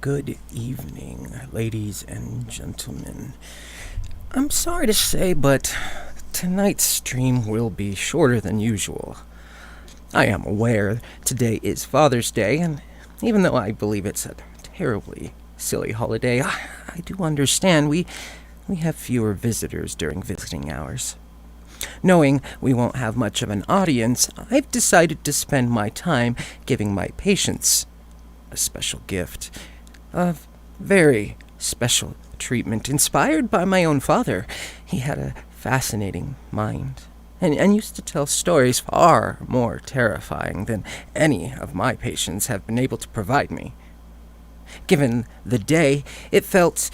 Good evening, ladies and gentlemen. I'm sorry to say, but tonight's stream will be shorter than usual. I am aware today is Father's Day, and even though I believe it's a terribly silly holiday, I do understand we have fewer visitors during visiting hours. Knowing we won't have much of an audience, I've decided to spend my time giving my patients a special gift. A very special treatment inspired by my own father. He had a fascinating mind and used to tell stories far more terrifying than any of my patients have been able to provide me. Given the day, it felt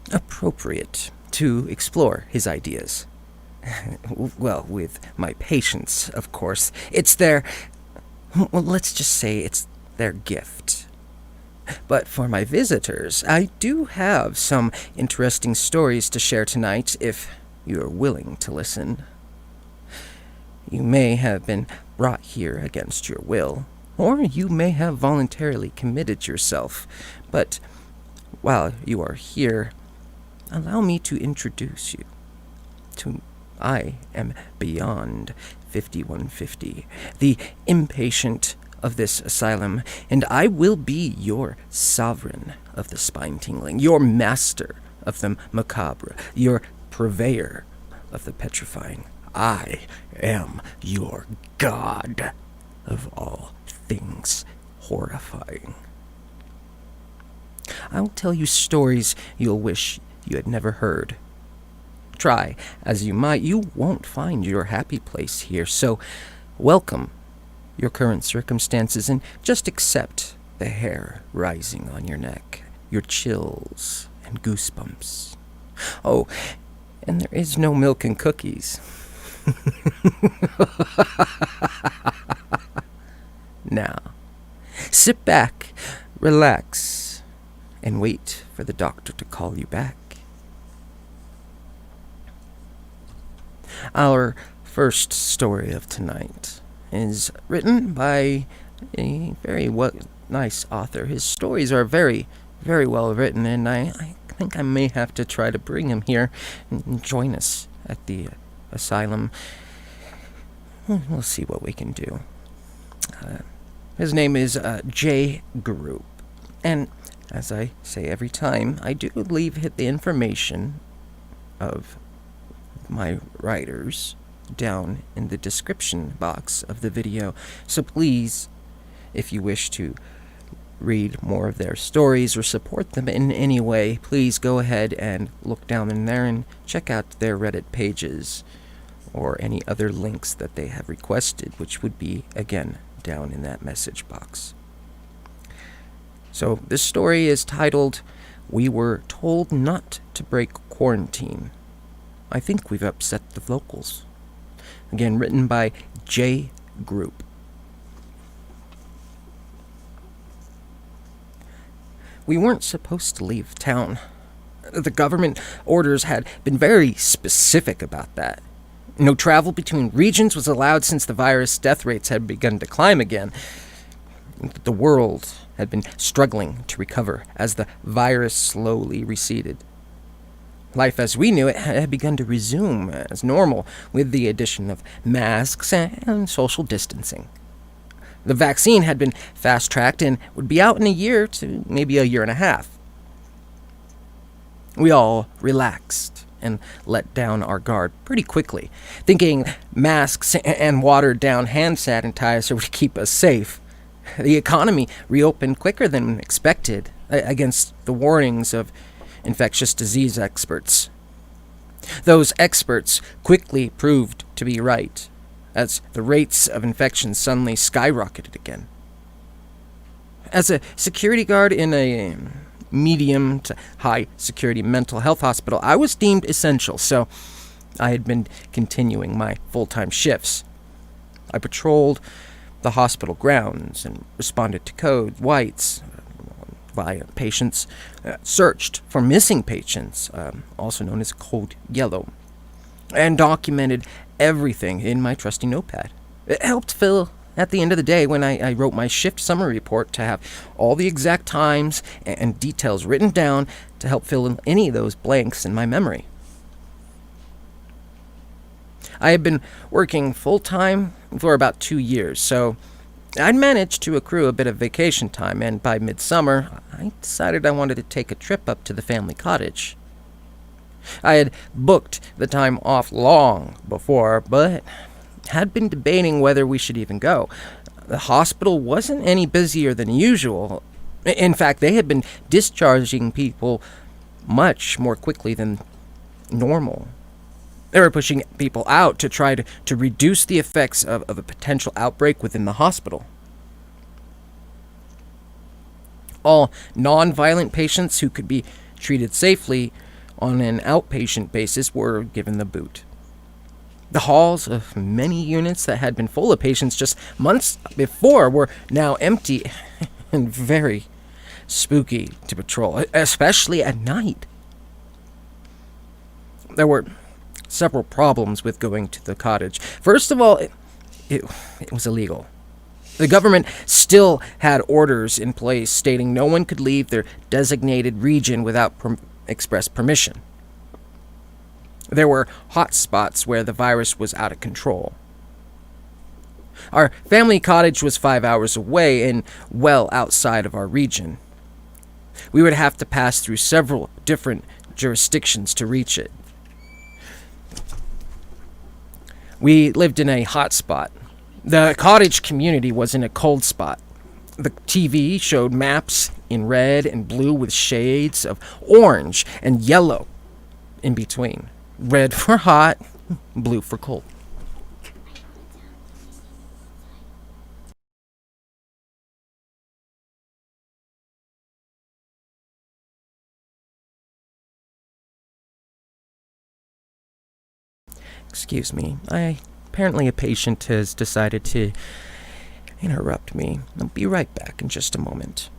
appropriate to explore his ideas. Well, with my patients, of course. Let's just say it's their gift. But for my visitors, I do have some interesting stories to share tonight, if you're willing to listen. You may have been brought here against your will, or you may have voluntarily committed yourself. But while you are here, allow me to introduce you to I am Beyond 5150, the impatient of this asylum, and I will be your sovereign of the spine-tingling, your master of the macabre, your purveyor of the petrifying. I am your god of all things horrifying. I'll tell you stories you'll wish you had never heard. Try as you might, you won't find your happy place here, so welcome your current circumstances and just accept the hair rising on your neck, your chills and goosebumps. Oh, and there is no milk and cookies. Now, sit back, relax, and wait for the doctor to call you back. Our first story of tonight is written by a very nice author. His stories are very, very well written, and I think I may have to try to bring him here and join us at the asylum. We'll see what we can do. His name is Jgrupe, and as I say every time, I do leave the information of my writers down in the description box of the video, so please, if you wish to read more of their stories or support them in any way, please go ahead and look down in there and check out their Reddit pages or any other links that they have requested, which would be, again, down in that message box. So this story is titled, "We Were Told Not to Break Quarantine. I think we've upset the locals." Again, written by Jgrupe. We weren't supposed to leave town. The government orders had been very specific about that. No travel between regions was allowed since the virus death rates had begun to climb again. The world had been struggling to recover as the virus slowly receded. Life as we knew it had begun to resume as normal with the addition of masks and social distancing. The vaccine had been fast-tracked and would be out in a year to maybe a year and a half. We all relaxed and let down our guard pretty quickly, thinking masks and watered-down hand sanitizer would keep us safe. The economy reopened quicker than expected against the warnings of infectious disease experts. Those experts quickly proved to be right, as the rates of infection suddenly skyrocketed again. As a security guard in a medium to high security mental health hospital, I was deemed essential, so I had been continuing my full-time shifts. I patrolled the hospital grounds and responded to code whites via patients, searched for missing patients, also known as code yellow, and documented everything in my trusty notepad. It helped fill at the end of the day, when I wrote my shift summary report, to have all the exact times and details written down to help fill in any of those blanks in my memory. I had been working full-time for about 2 years, so I'd managed to accrue a bit of vacation time, and by midsummer, I decided I wanted to take a trip up to the family cottage. I had booked the time off long before, but had been debating whether we should even go. The hospital wasn't any busier than usual. In fact, they had been discharging people much more quickly than normal. They were pushing people out to try to reduce the effects of a potential outbreak within the hospital. All non-violent patients who could be treated safely on an outpatient basis were given the boot. The halls of many units that had been full of patients just months before were now empty and very spooky to patrol, especially at night. There were several problems with going to the cottage. First of all, it was illegal. The government still had orders in place stating no one could leave their designated region without express permission. There were hot spots where the virus was out of control. Our family cottage was 5 hours away and well outside of our region. We would have to pass through several different jurisdictions to reach it. We lived in a hot spot. The cottage community was in a cold spot. The TV showed maps in red and blue with shades of orange and yellow in between. Red for hot, blue for cold. Excuse me. Apparently a patient has decided to interrupt me. I'll be right back in just a moment.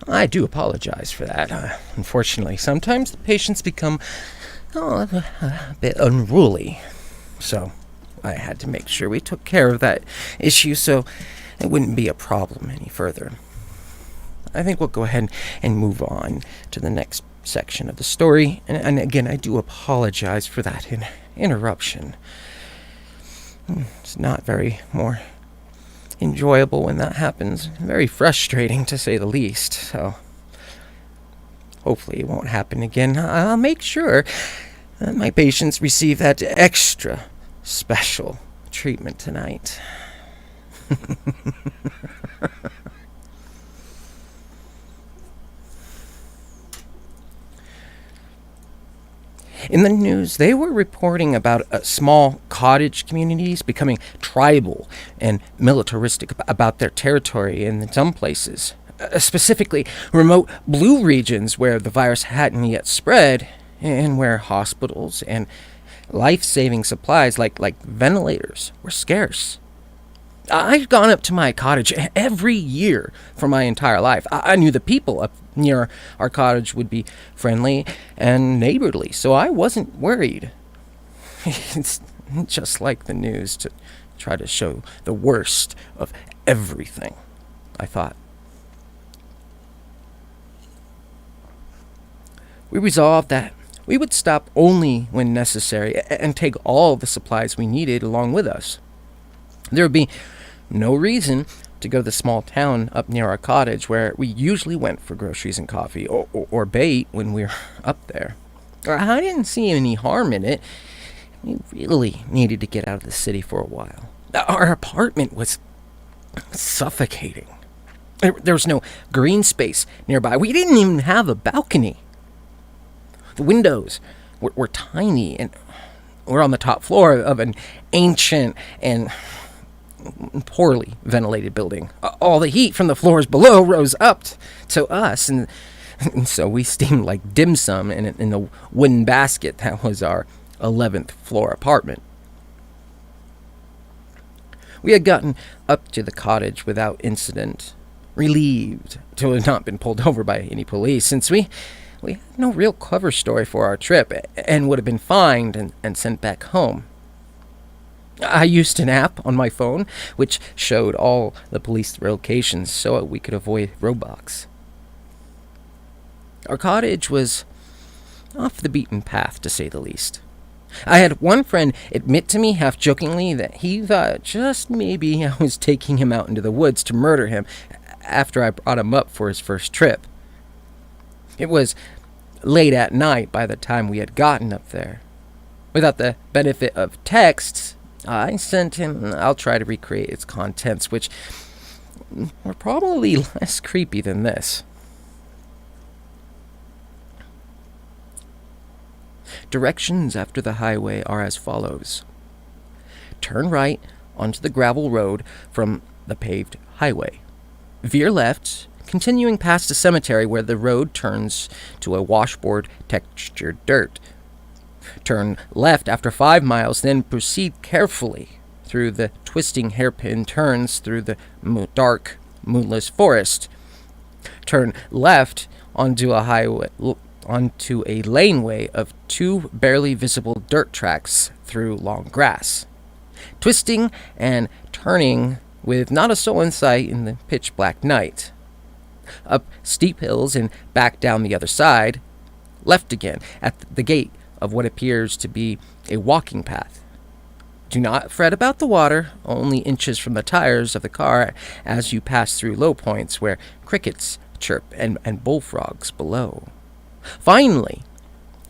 I do apologize for that. Unfortunately, sometimes the patients become a bit unruly. So I had to make sure we took care of that issue so it wouldn't be a problem any further. I think we'll go ahead and move on to the next section of the story. And again, I do apologize for that interruption. It's not very more enjoyable when that happens. Very frustrating, to say the least. So hopefully it won't happen again. I'll make sure that my patients receive that extra special treatment tonight. In the news, they were reporting about small cottage communities becoming tribal and militaristic about their territory in some places. Specifically, remote blue regions where the virus hadn't yet spread, and where hospitals and life-saving supplies like ventilators were scarce. I've gone up to my cottage every year for my entire life. I knew the people up near our cottage would be friendly and neighborly, so I wasn't worried. It's just like the news to try to show the worst of everything, I thought. We resolved that we would stop only when necessary and take all the supplies we needed along with us. There would be no reason to go to the small town up near our cottage where we usually went for groceries and coffee, or bait when we were up there. I didn't see any harm in it. We really needed to get out of the city for a while. Our apartment was suffocating. There was no green space nearby. We didn't even have a balcony. The windows were tiny, and we're on the top floor of an ancient and poorly ventilated building. All the heat from the floors below rose up to us, and so we steamed like dim sum in the wooden basket that was our 11th floor apartment. We had gotten up to the cottage without incident, relieved to have not been pulled over by any police, since we had no real cover story for our trip and would have been fined and sent back home. I used an app on my phone which showed all the police locations so we could avoid roadblocks. Our cottage was off the beaten path, to say the least. I had one friend admit to me half-jokingly that he thought just maybe I was taking him out into the woods to murder him after I brought him up for his first trip. It was late at night by the time we had gotten up there. Without the benefit of texts, I sent him, I'll try to recreate its contents, which were probably less creepy than this. Directions after the highway are as follows. Turn right onto the gravel road from the paved highway. Veer left, continuing past a cemetery where the road turns to a washboard textured dirt. Turn left after 5 miles, then proceed carefully through the twisting hairpin turns through the dark, moonless forest. Turn left onto a laneway of 2 barely visible dirt tracks through long grass. Twisting and turning with not a soul in sight in the pitch black night. Up steep hills and back down the other side. Left again at the gate of what appears to be a walking path. Do not fret about the water, only inches from the tires of the car as you pass through low points where crickets chirp and bullfrogs below. Finally,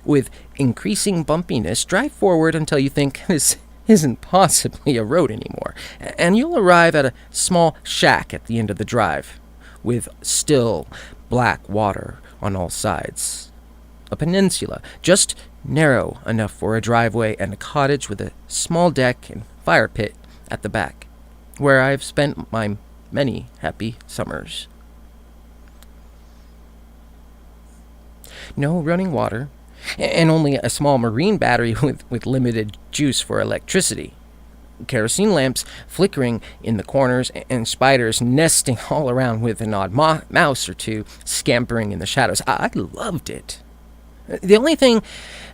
with increasing bumpiness, drive forward until you think this isn't possibly a road anymore, and you'll arrive at a small shack at the end of the drive, with still black water on all sides. A peninsula, just narrow enough for a driveway, and a cottage with a small deck and fire pit at the back, where I've spent my many happy summers. No running water, and only a small marine battery with limited juice for electricity. Kerosene lamps flickering in the corners, and spiders nesting all around with an odd mouse or two scampering in the shadows. I loved it. The only thing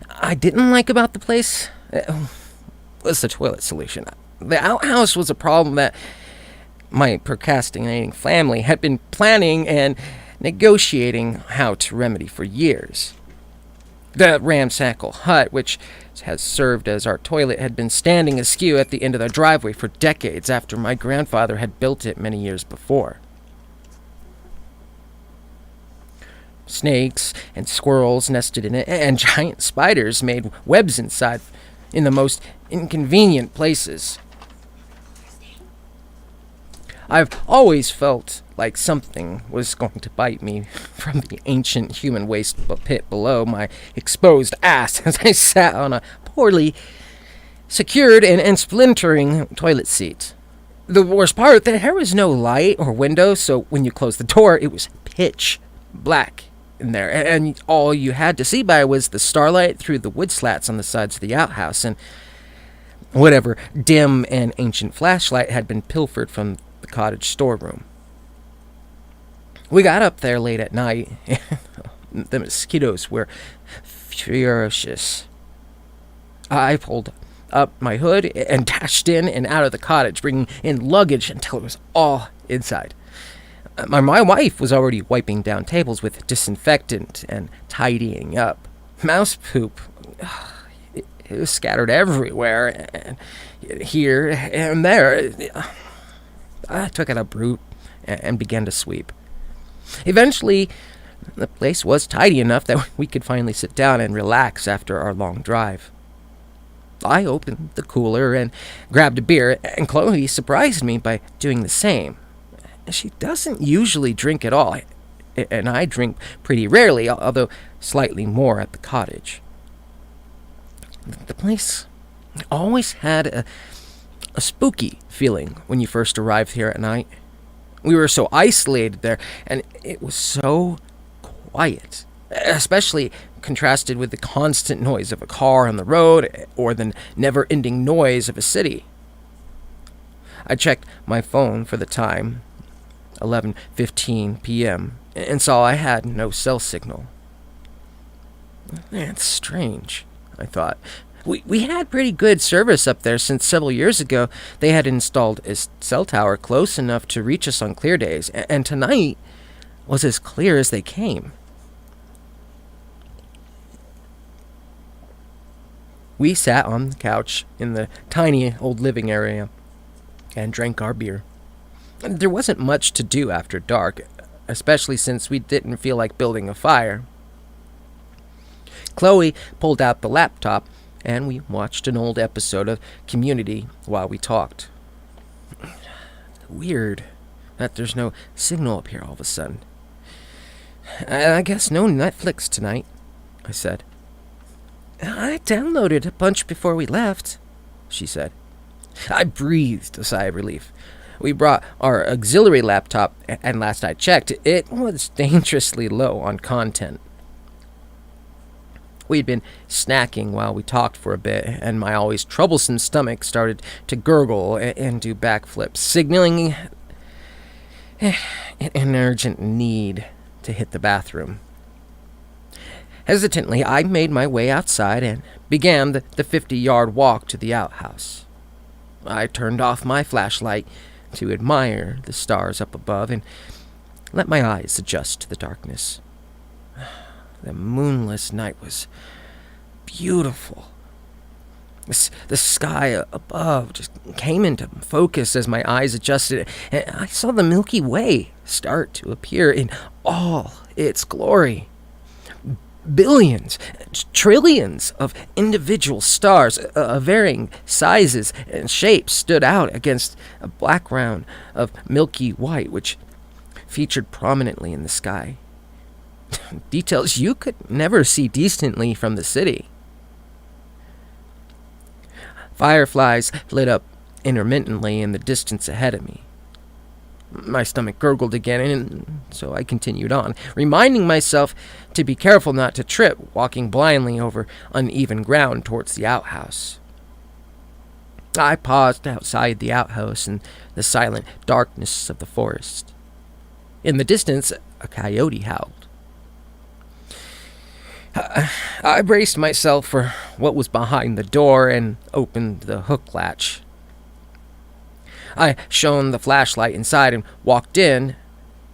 I didn't like about the place was the toilet solution. The outhouse was a problem that my procrastinating family had been planning and negotiating how to remedy for years. The ramshackle hut, which has served as our toilet, had been standing askew at the end of the driveway for decades after my grandfather had built it many years before. Snakes and squirrels nested in it, and giant spiders made webs inside in the most inconvenient places. I've always felt like something was going to bite me from the ancient human waste pit below my exposed ass as I sat on a poorly secured and splintering toilet seat. The worst part, there was no light or window, so when you closed the door, it was pitch black in there, and all you had to see by was the starlight through the wood slats on the sides of the outhouse, and whatever dim and ancient flashlight had been pilfered from the cottage storeroom. We got up there late at night. The mosquitoes were ferocious. I pulled up my hood and dashed in and out of the cottage, bringing in luggage until it was all inside. My wife was already wiping down tables with disinfectant and tidying up. Mouse poop, it It was scattered everywhere, and here and there. I took out a broom and began to sweep. Eventually, the place was tidy enough that we could finally sit down and relax after our long drive. I opened the cooler and grabbed a beer, and Chloe surprised me by doing the same. She doesn't usually drink at all, and I drink pretty rarely, although slightly more at the cottage. The place always had a spooky feeling when you first arrived here at night. We were so isolated there, and it was so quiet, especially contrasted with the constant noise of a car on the road or the never-ending noise of a city. I checked my phone for the time, 11:15 p.m., and saw I had no cell signal. That's strange, I thought. We had pretty good service up there since several years ago. They had installed a cell tower close enough to reach us on clear days, and tonight was as clear as they came. We sat on the couch in the tiny old living area and drank our beer. There wasn't much to do after dark, especially since we didn't feel like building a fire. Chloe pulled out the laptop, and we watched an old episode of Community while we talked. Weird that there's no signal up here all of a sudden. I guess no Netflix tonight, I said. I downloaded a bunch before we left, she said. I breathed a sigh of relief. We brought our auxiliary laptop, and last I checked, it was dangerously low on content. We'd been snacking while we talked for a bit, and my always troublesome stomach started to gurgle and do backflips, signaling an urgent need to hit the bathroom. Hesitantly, I made my way outside and began the 50-yard walk to the outhouse. I turned off my flashlight to admire the stars up above and let my eyes adjust to the darkness. The moonless night was beautiful. The sky above just came into focus as my eyes adjusted, and I saw the Milky Way start to appear in all its glory. Billions, trillions of individual stars of varying sizes and shapes stood out against a background of milky white, which featured prominently in the sky. Details you could never see decently from the city. Fireflies lit up intermittently in the distance ahead of me. My stomach gurgled again, and so I continued on, reminding myself to be careful not to trip, walking blindly over uneven ground towards the outhouse. I paused outside the outhouse in the silent darkness of the forest. In the distance, a coyote howled. I braced myself for what was behind the door and opened the hook latch. I shone the flashlight inside and walked in,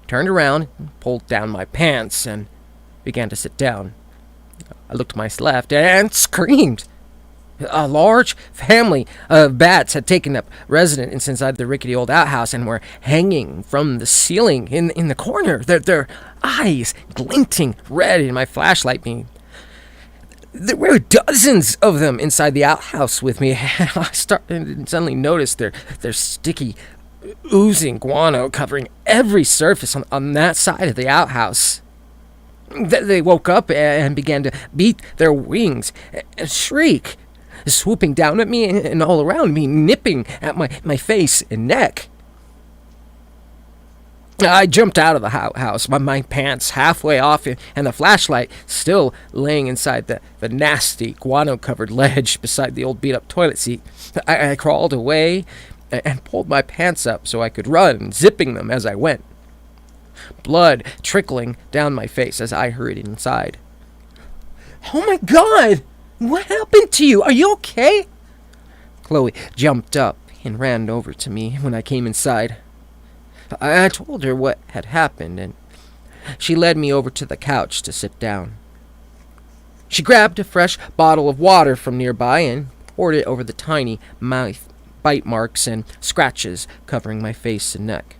turned around, pulled down my pants, and began to sit down. I looked to my left and screamed. A large family of bats had taken up residence inside the rickety old outhouse and were hanging from the ceiling in the corner, their eyes glinting red in my flashlight beam. There were dozens of them inside the outhouse with me. I suddenly noticed their sticky, oozing guano covering every surface on that side of the outhouse. They woke up and began to beat their wings and shriek, swooping down at me and all around me, nipping at my face and neck. I jumped out of the house, my pants halfway off and the flashlight still laying inside the nasty guano-covered ledge beside the old beat-up toilet seat. I crawled away and pulled my pants up so I could run, zipping them as I went. Blood trickling down my face as I hurried inside. "Oh my God! What happened to you? Are you okay?" Chloe jumped up and ran over to me when I came inside. I told her what had happened, and she led me over to the couch to sit down. She grabbed a fresh bottle of water from nearby and poured it over the tiny mouth bite marks and scratches covering my face and neck.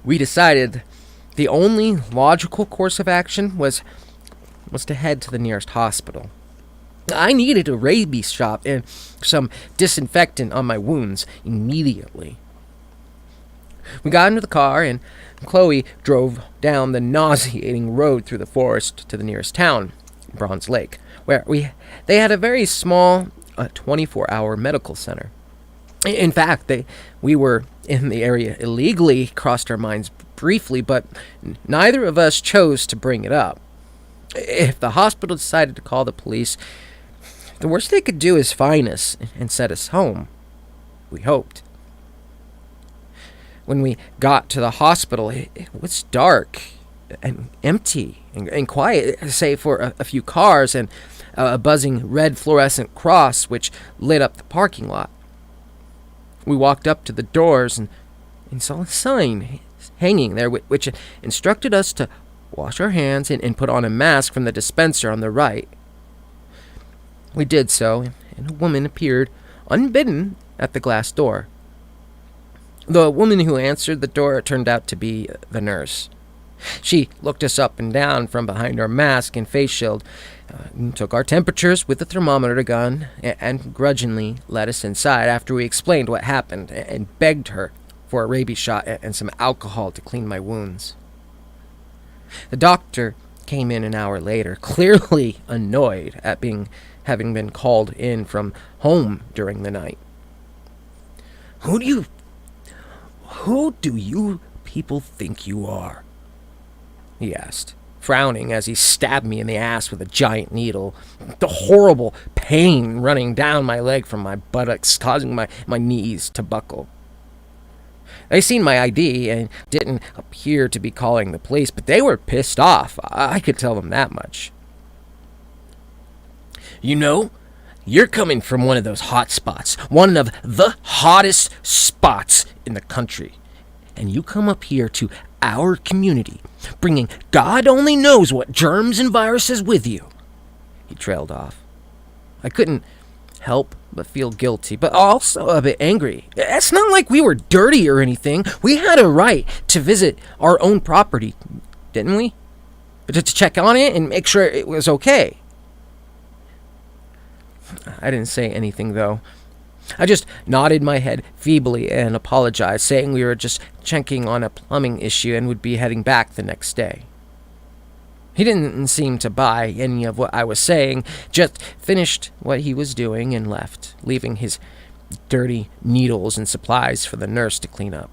We decided the only logical course of action was to head to the nearest hospital. I needed a rabies shot and some disinfectant on my wounds immediately. We got into the car, and Chloe drove down the nauseating road through the forest to the nearest town, Bronze Lake, where they had a very small 24-hour medical center. In fact, we were in the area illegally, crossed our minds briefly, but neither of us chose to bring it up. If the hospital decided to call the police, the worst they could do is fine us and send us home. We hoped. When we got to the hospital, it was dark and empty and quiet, save for a few cars and a buzzing red fluorescent cross which lit up the parking lot. We walked up to the doors and saw a sign hanging there which instructed us to wash our hands and put on a mask from the dispenser on the right. We did so, and a woman appeared, unbidden, at the glass door. The woman who answered the door turned out to be the nurse. She looked us up and down from behind our mask and face shield, took our temperatures with the thermometer gun, and grudgingly let us inside after we explained what happened and begged her for a rabies shot and some alcohol to clean my wounds. The doctor came in an hour later, clearly annoyed at having been called in from home during the night. Who do you people think you are? He asked, frowning as he stabbed me in the ass with a giant needle, the horrible pain running down my leg from my buttocks, causing my knees to buckle. They seen my ID and didn't appear to be calling the police, but they were pissed off. I could tell them that much. You know, you're coming from one of those hot spots, one of the hottest spots in the country. And you come up here to our community, bringing God only knows what germs and viruses with you. He trailed off. I couldn't help but feel guilty, but also a bit angry. It's not like we were dirty or anything. We had a right to visit our own property, didn't we? To check on it and make sure it was okay. I didn't say anything, though. I just nodded my head feebly and apologized, saying we were just checking on a plumbing issue and would be heading back the next day. He didn't seem to buy any of what I was saying, just finished what he was doing and left, leaving his dirty needles and supplies for the nurse to clean up.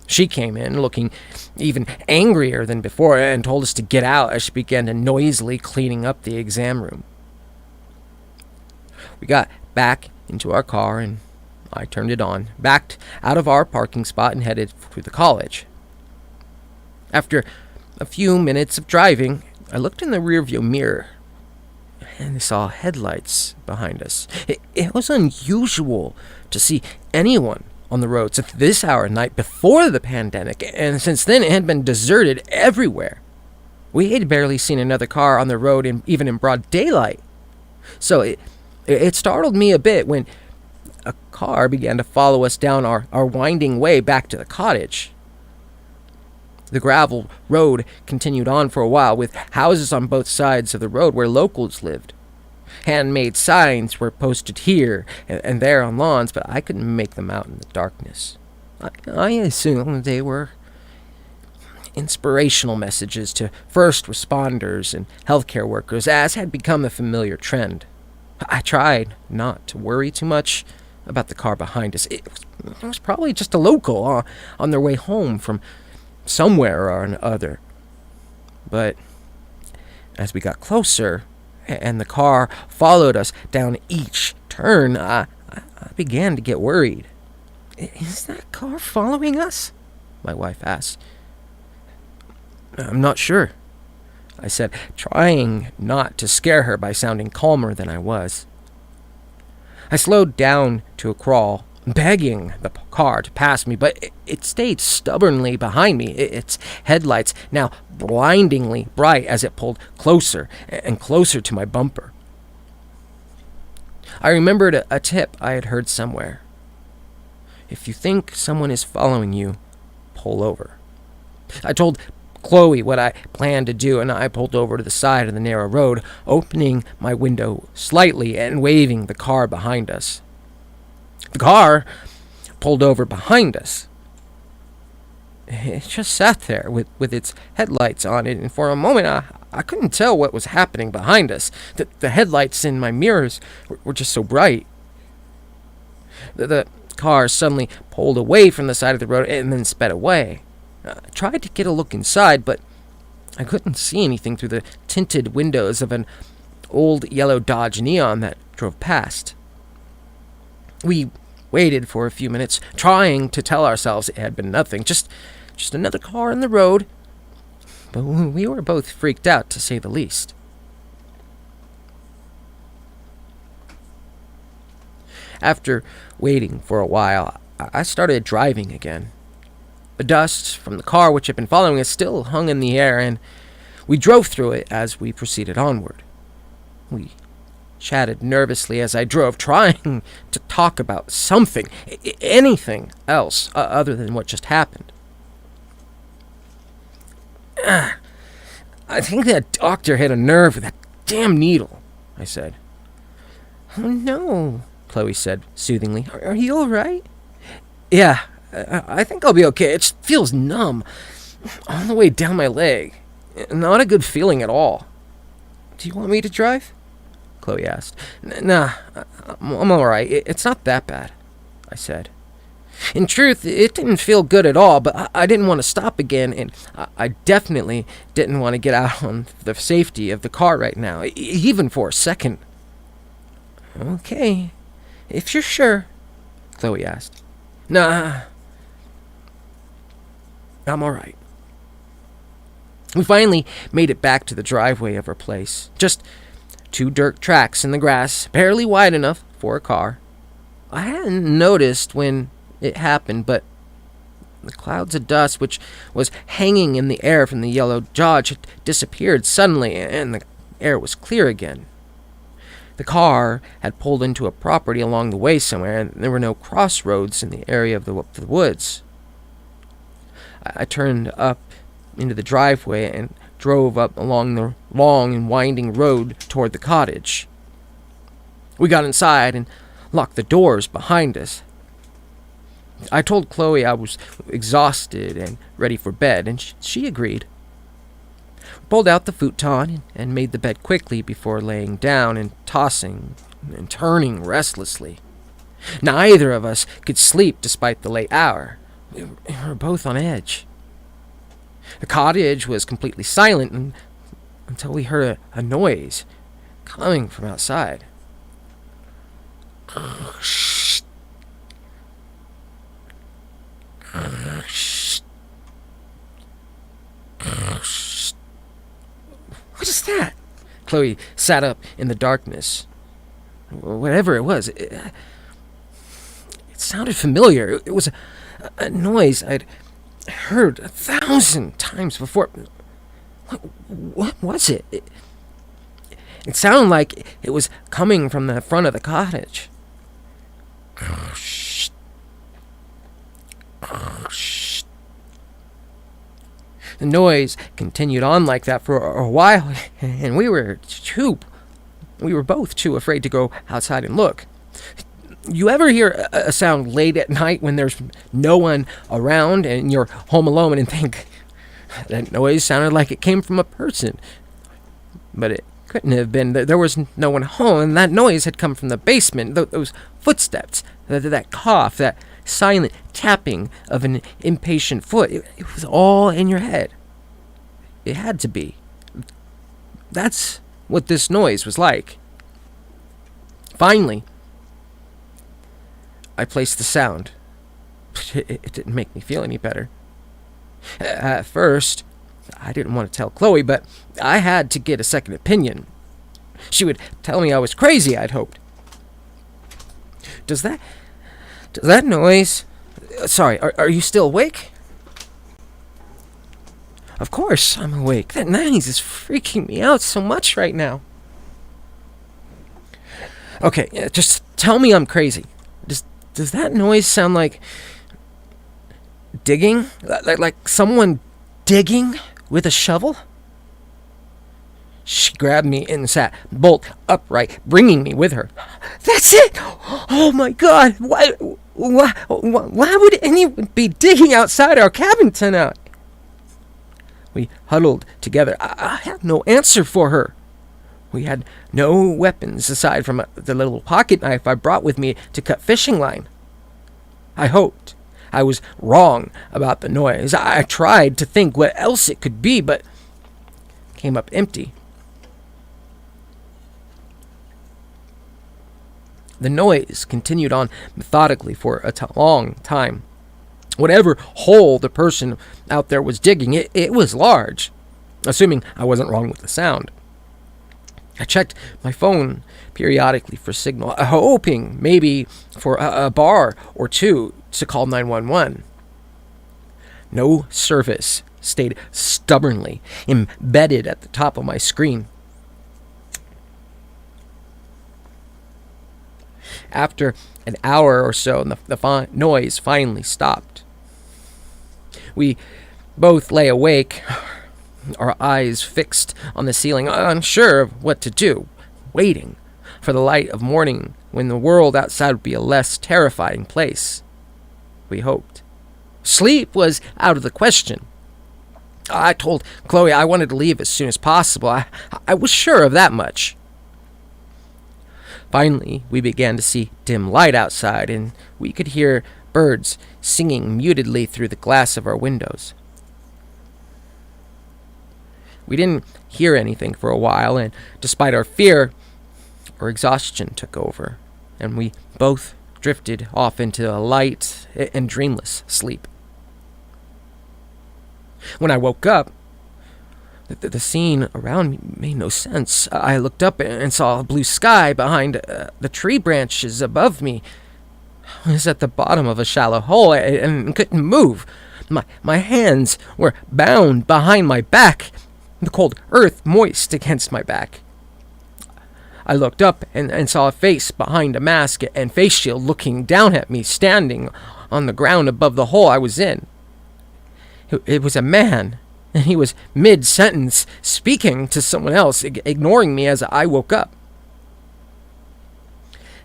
She came in, looking even angrier than before, and told us to get out as she began to noisily cleaning up the exam room. We got back into our car, and I turned it on, backed out of our parking spot, and headed to the college. After a few minutes of driving, I looked in the rearview mirror and saw headlights behind us. It was unusual to see anyone on the roads at this hour of night before the pandemic, and since then it had been deserted everywhere. We had barely seen another car on the road, even in broad daylight. So it startled me a bit when a car began to follow us down our winding way back to the cottage. The gravel road continued on for a while, with houses on both sides of the road where locals lived. Handmade signs were posted here and there on lawns, but I couldn't make them out in the darkness. I assumed they were inspirational messages to first responders and healthcare workers, as had become a familiar trend. I tried not to worry too much about the car behind us. It was probably just a local on their way home from somewhere or another. But as we got closer and the car followed us down each turn, I began to get worried. Is that car following us? My wife asked. I'm not sure, I said, trying not to scare her by sounding calmer than I was. I slowed down to a crawl, begging the car to pass me, but it stayed stubbornly behind me, its headlights now blindingly bright as it pulled closer and closer to my bumper. I remembered a tip I had heard somewhere. If you think someone is following you, pull over. I told Chloe what I planned to do, and I pulled over to the side of the narrow road, opening my window slightly and waving the car behind us. The car pulled over behind us. It just sat there with its headlights on it, and for a moment I couldn't tell what was happening behind us. The headlights in my mirrors were just so bright. The car suddenly pulled away from the side of the road and then sped away. I tried to get a look inside, but I couldn't see anything through the tinted windows of an old yellow Dodge Neon that drove past. We waited for a few minutes, trying to tell ourselves it had been nothing, just another car on the road, but we were both freaked out, to say the least. After waiting for a while, I started driving again. The dust from the car which had been following us still hung in the air, and we drove through it as we proceeded onward. We chatted nervously as I drove, trying to talk about something, anything else other than what just happened. I think that doctor hit a nerve with that damn needle, I said. Oh, no, Chloe said soothingly. Are you all right? Yeah, I think I'll be okay. It just feels numb all the way down my leg. Not a good feeling at all. Do you want me to drive? Chloe asked. Nah, I'm all right. It's not that bad, I said. In truth, it didn't feel good at all, but I didn't want to stop again, and I definitely didn't want to get out on the safety of the car right now, even for a second. Okay, if you're sure, Chloe asked. Nah, I'm all right. We finally made it back to the driveway of our place. Just 2 dirt tracks in the grass, barely wide enough for a car. I hadn't noticed when it happened, but the clouds of dust which was hanging in the air from the yellow Dodge had disappeared suddenly, and the air was clear again. The car had pulled into a property along the way somewhere, and there were no crossroads in the area of the woods. I turned up into the driveway and drove up along the long and winding road toward the cottage. We got inside and locked the doors behind us. I told Chloe I was exhausted and ready for bed, and she agreed. Pulled out the futon and made the bed quickly before laying down and tossing and turning restlessly. Neither of us could sleep despite the late hour. We were both on edge. The cottage was completely silent until we heard a noise coming from outside. What is that? Chloe sat up in the darkness. Whatever it was, it sounded familiar. It was a noise I'd heard 1,000 times before. What was it? It sounded like it was coming from the front of the cottage. The noise continued on like that for a while, and we were both too afraid to go outside and look. You ever hear a sound late at night when there's no one around and you're home alone and think, that noise sounded like it came from a person? But it couldn't have been. There was no one home, and that noise had come from the basement. Those footsteps, that cough, that silent tapping of an impatient foot, it was all in your head. It had to be. That's what this noise was like. Finally, I placed the sound, but it didn't make me feel any better. At first, I didn't want to tell Chloe, but I had to get a second opinion. She would tell me I was crazy, I'd hoped. Does Does that noise... Sorry, are you still awake? Of course I'm awake. That noise is freaking me out so much right now. Okay, just tell me I'm crazy. Does that noise sound like... digging? Like someone digging with a shovel? She grabbed me and sat bolt upright, bringing me with her. That's it! Oh my God! Why would anyone be digging outside our cabin tonight? We huddled together. I had no answer for her. We had no weapons aside from the little pocket knife I brought with me to cut fishing line. I hoped I was wrong about the noise. I tried to think what else it could be, but came up empty. The noise continued on methodically for a long time. Whatever hole the person out there was digging, it was large, assuming I wasn't wrong with the sound. I checked my phone periodically for signal, hoping maybe for a bar or two to call 911. No service stayed stubbornly embedded at the top of my screen. After an hour or so, the noise finally stopped. We both lay awake, our eyes fixed on the ceiling, unsure of what to do, waiting for the light of morning when the world outside would be a less terrifying place. We hoped. Sleep was out of the question. I told Chloe I wanted to leave as soon as possible. I was sure of that much. Finally, we began to see dim light outside, and we could hear birds singing mutedly through the glass of our windows. We didn't hear anything for a while, and despite our fear, our exhaustion took over, and we both drifted off into a light and dreamless sleep. When I woke up, the scene around me made no sense. I looked up and saw a blue sky behind the tree branches above me. I was at the bottom of a shallow hole and couldn't move. My hands were bound behind my back, the cold earth moist against my back. I looked up and saw a face behind a mask and face shield looking down at me, standing on the ground above the hole I was in. It was a man, and he was mid-sentence, speaking to someone else, ignoring me as I woke up.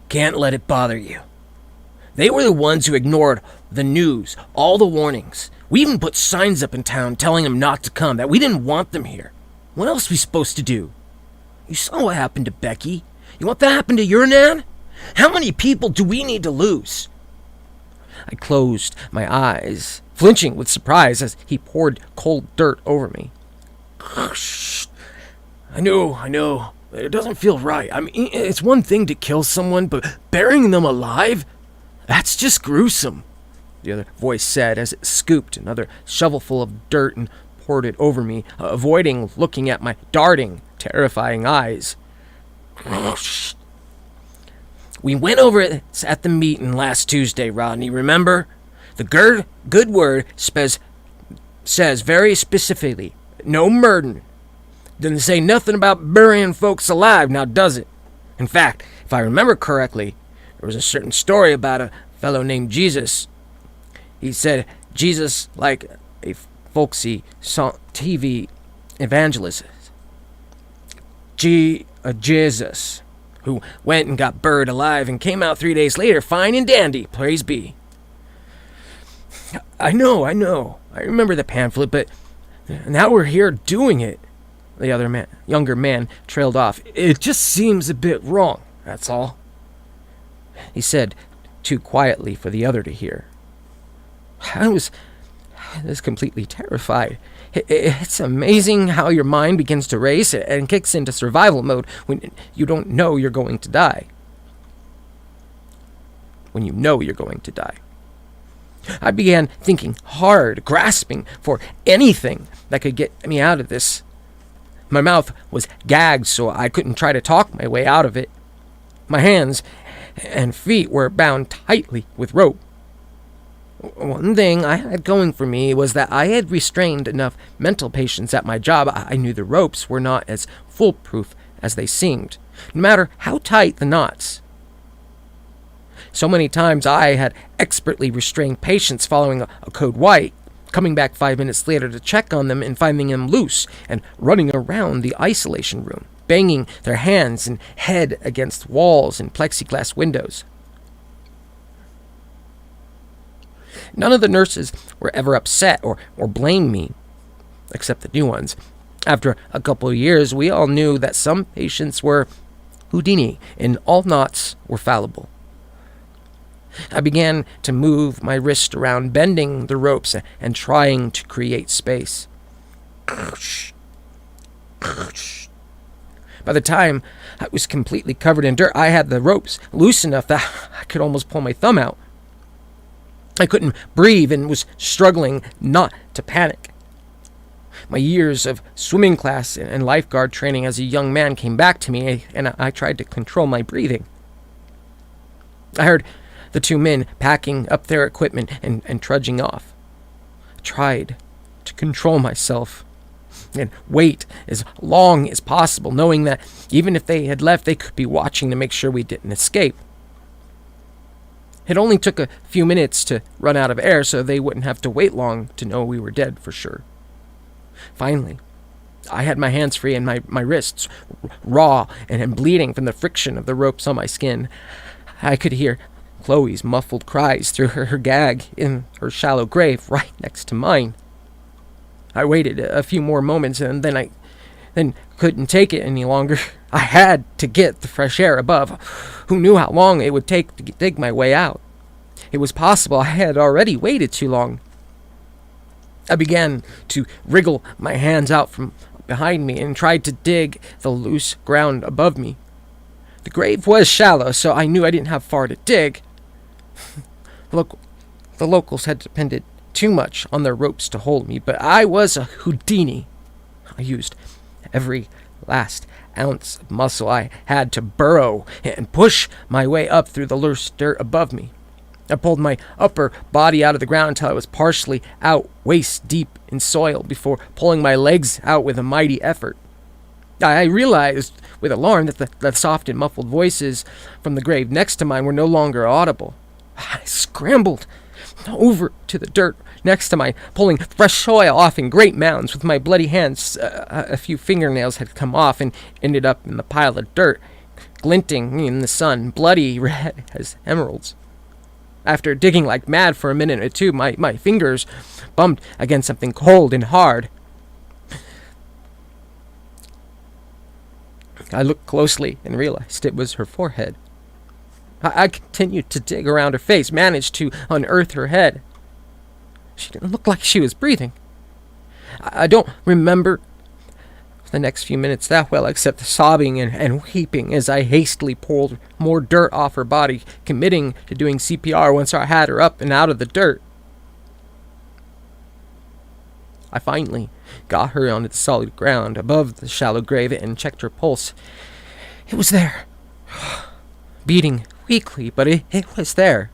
Can't let it bother you. They were the ones who ignored the news, all the warnings. We even put signs up in town telling them not to come, that we didn't want them here. What else are we supposed to do? You saw what happened to Becky. You want that to happen to your Nan? How many people do we need to lose? I closed my eyes, flinching with surprise as he poured cold dirt over me. Shh. I know. It doesn't feel right. I mean, it's one thing to kill someone, but burying them alive? That's just gruesome, the other voice said as it scooped another shovelful of dirt and poured it over me, avoiding looking at my darting, terrifying eyes. Shh. We went over it at the meeting last Tuesday, Rodney, remember? The good word says very specifically, no murdering. Doesn't say nothing about burying folks alive, now does it? In fact, if I remember correctly, there was a certain story about a fellow named Jesus. He said Jesus like a folksy TV evangelist. Jesus, who went and got buried alive and came out 3 days later fine and dandy, praise be. I know. I remember the pamphlet, but now we're here doing it. The younger man trailed off. It just seems a bit wrong, that's all. He said, too quietly for the other to hear. I was completely terrified. It's amazing how your mind begins to race and kicks into survival mode when you don't know you're going to die. When you know you're going to die. I began thinking hard, grasping for anything that could get me out of this. My mouth was gagged, so I couldn't try to talk my way out of it. My hands and feet were bound tightly with rope. One thing I had going for me was that I had restrained enough mental patience at my job. I knew the ropes were not as foolproof as they seemed, no matter how tight the knots. So many times I had expertly restrained patients following a code white, coming back 5 minutes later to check on them and finding them loose and running around the isolation room, banging their hands and head against walls and plexiglass windows. None of the nurses were ever upset or blamed me, except the new ones. After a couple of years, we all knew that some patients were Houdini and all knots were fallible. I began to move my wrist around, bending the ropes and trying to create space. By the time I was completely covered in dirt, I had the ropes loose enough that I could almost pull my thumb out. I couldn't breathe and was struggling not to panic. My years of swimming class and lifeguard training as a young man came back to me, and I tried to control my breathing. I heard the two men packing up their equipment and trudging off. I tried to control myself and wait as long as possible, knowing that even if they had left, they could be watching to make sure we didn't escape. It only took a few minutes to run out of air, so they wouldn't have to wait long to know we were dead for sure. Finally, I had my hands free and my wrists raw and bleeding from the friction of the ropes on my skin. I could hear Chloe's muffled cries through her gag in her shallow grave right next to mine. I waited a few more moments and then couldn't take it any longer. I had to get the fresh air above. Who knew how long it would take to dig my way out? It was possible I had already waited too long. I began to wriggle my hands out from behind me and tried to dig the loose ground above me. The grave was shallow, so I knew I didn't have far to dig. The locals had depended too much on their ropes to hold me, but I was a Houdini. I used every last ounce of muscle I had to burrow and push my way up through the loose dirt above me. I pulled my upper body out of the ground until I was partially out, waist deep in soil, before pulling my legs out with a mighty effort. I realized with alarm that the soft and muffled voices from the grave next to mine were no longer audible. I scrambled over to the dirt next to mine, pulling fresh soil off in great mounds with my bloody hands. A few fingernails had come off and ended up in the pile of dirt, glinting in the sun, bloody red as emeralds. After digging like mad for a minute or two, my fingers bumped against something cold and hard. I looked closely and realized it was her forehead. I continued to dig around her face, managed to unearth her head. She didn't look like she was breathing. I don't remember the next few minutes that well, except the sobbing and weeping as I hastily pulled more dirt off her body, committing to doing CPR once I had her up and out of the dirt. I finally got her onto the solid ground above the shallow grave and checked her pulse. It was there, beating weakly, but it was there.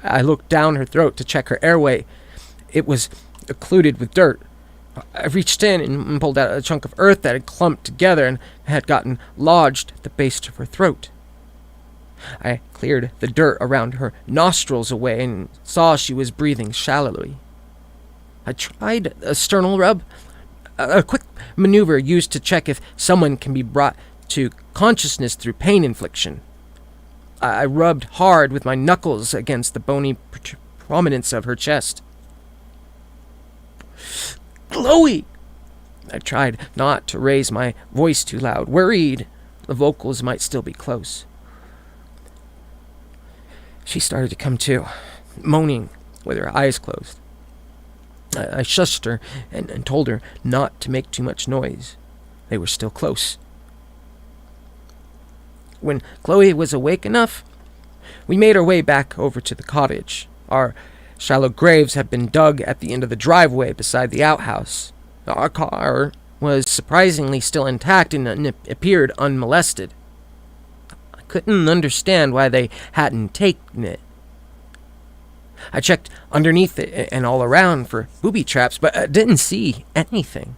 I looked down her throat to check her airway. It was occluded with dirt. I reached in and pulled out a chunk of earth that had clumped together and had gotten lodged at the base of her throat. I cleared the dirt around her nostrils away and saw she was breathing shallowly. I tried a sternal rub, a quick maneuver used to check if someone can be brought to consciousness through pain infliction. I rubbed hard with my knuckles against the bony prominence of her chest. Chloe! I tried not to raise my voice too loud, worried the vocals might still be close. She started to come to, moaning with her eyes closed. I shushed her and told her not to make too much noise. They were still close. When Chloe was awake enough, we made our way back over to the cottage. Our shallow graves had been dug at the end of the driveway beside the outhouse. Our car was surprisingly still intact and appeared unmolested. I couldn't understand why they hadn't taken it. I checked underneath it and all around for booby traps, but didn't see anything.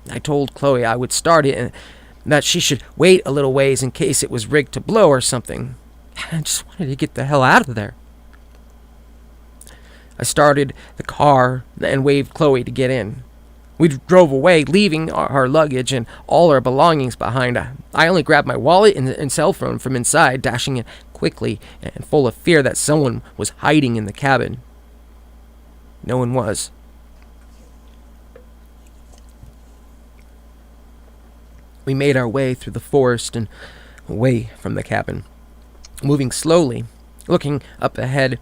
I told Chloe I would start it and that she should wait a little ways in case it was rigged to blow or something. I just wanted to get the hell out of there. I started the car and waved Chloe to get in. We drove away, leaving our luggage and all our belongings behind. I only grabbed my wallet and cell phone from inside, dashing it quickly and full of fear that someone was hiding in the cabin. No one was. We made our way through the forest and away from the cabin, moving slowly, looking up ahead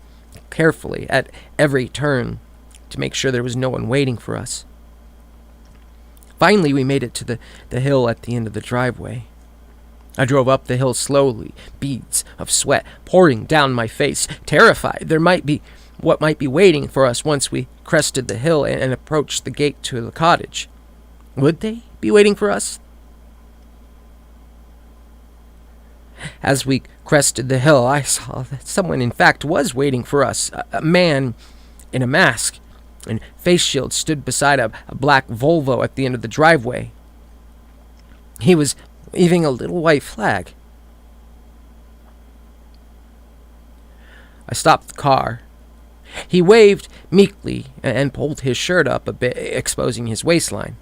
carefully at every turn to make sure there was no one waiting for us. Finally, we made it to the hill at the end of the driveway. I drove up the hill slowly, beads of sweat pouring down my face, terrified there might be what might be waiting for us once we crested the hill and approached the gate to the cottage. Would they be waiting for us? As we crested the hill, I saw that someone, in fact, was waiting for us. A man in a mask and face shield stood beside a black Volvo at the end of the driveway. He was waving a little white flag. I stopped the car. He waved meekly and pulled his shirt up a bit, exposing his waistline.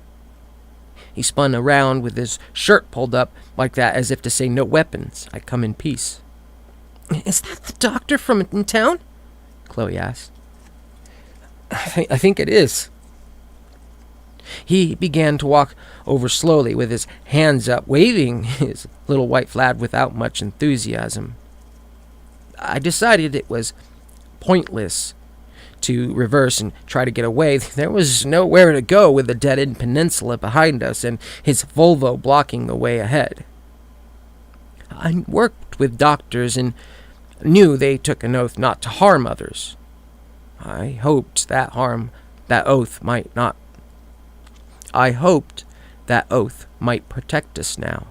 He spun around with his shirt pulled up like that, as if to say, "No weapons, I come in peace." "Is that the doctor from in town?" Chloe asked. I think it is. He began to walk over slowly with his hands up, waving his little white flag without much enthusiasm. I decided it was pointless to reverse and try to get away. There was nowhere to go with the dead-end peninsula behind us and his Volvo blocking the way ahead. I worked with doctors and knew they took an oath not to harm others. I hoped that oath might protect us now.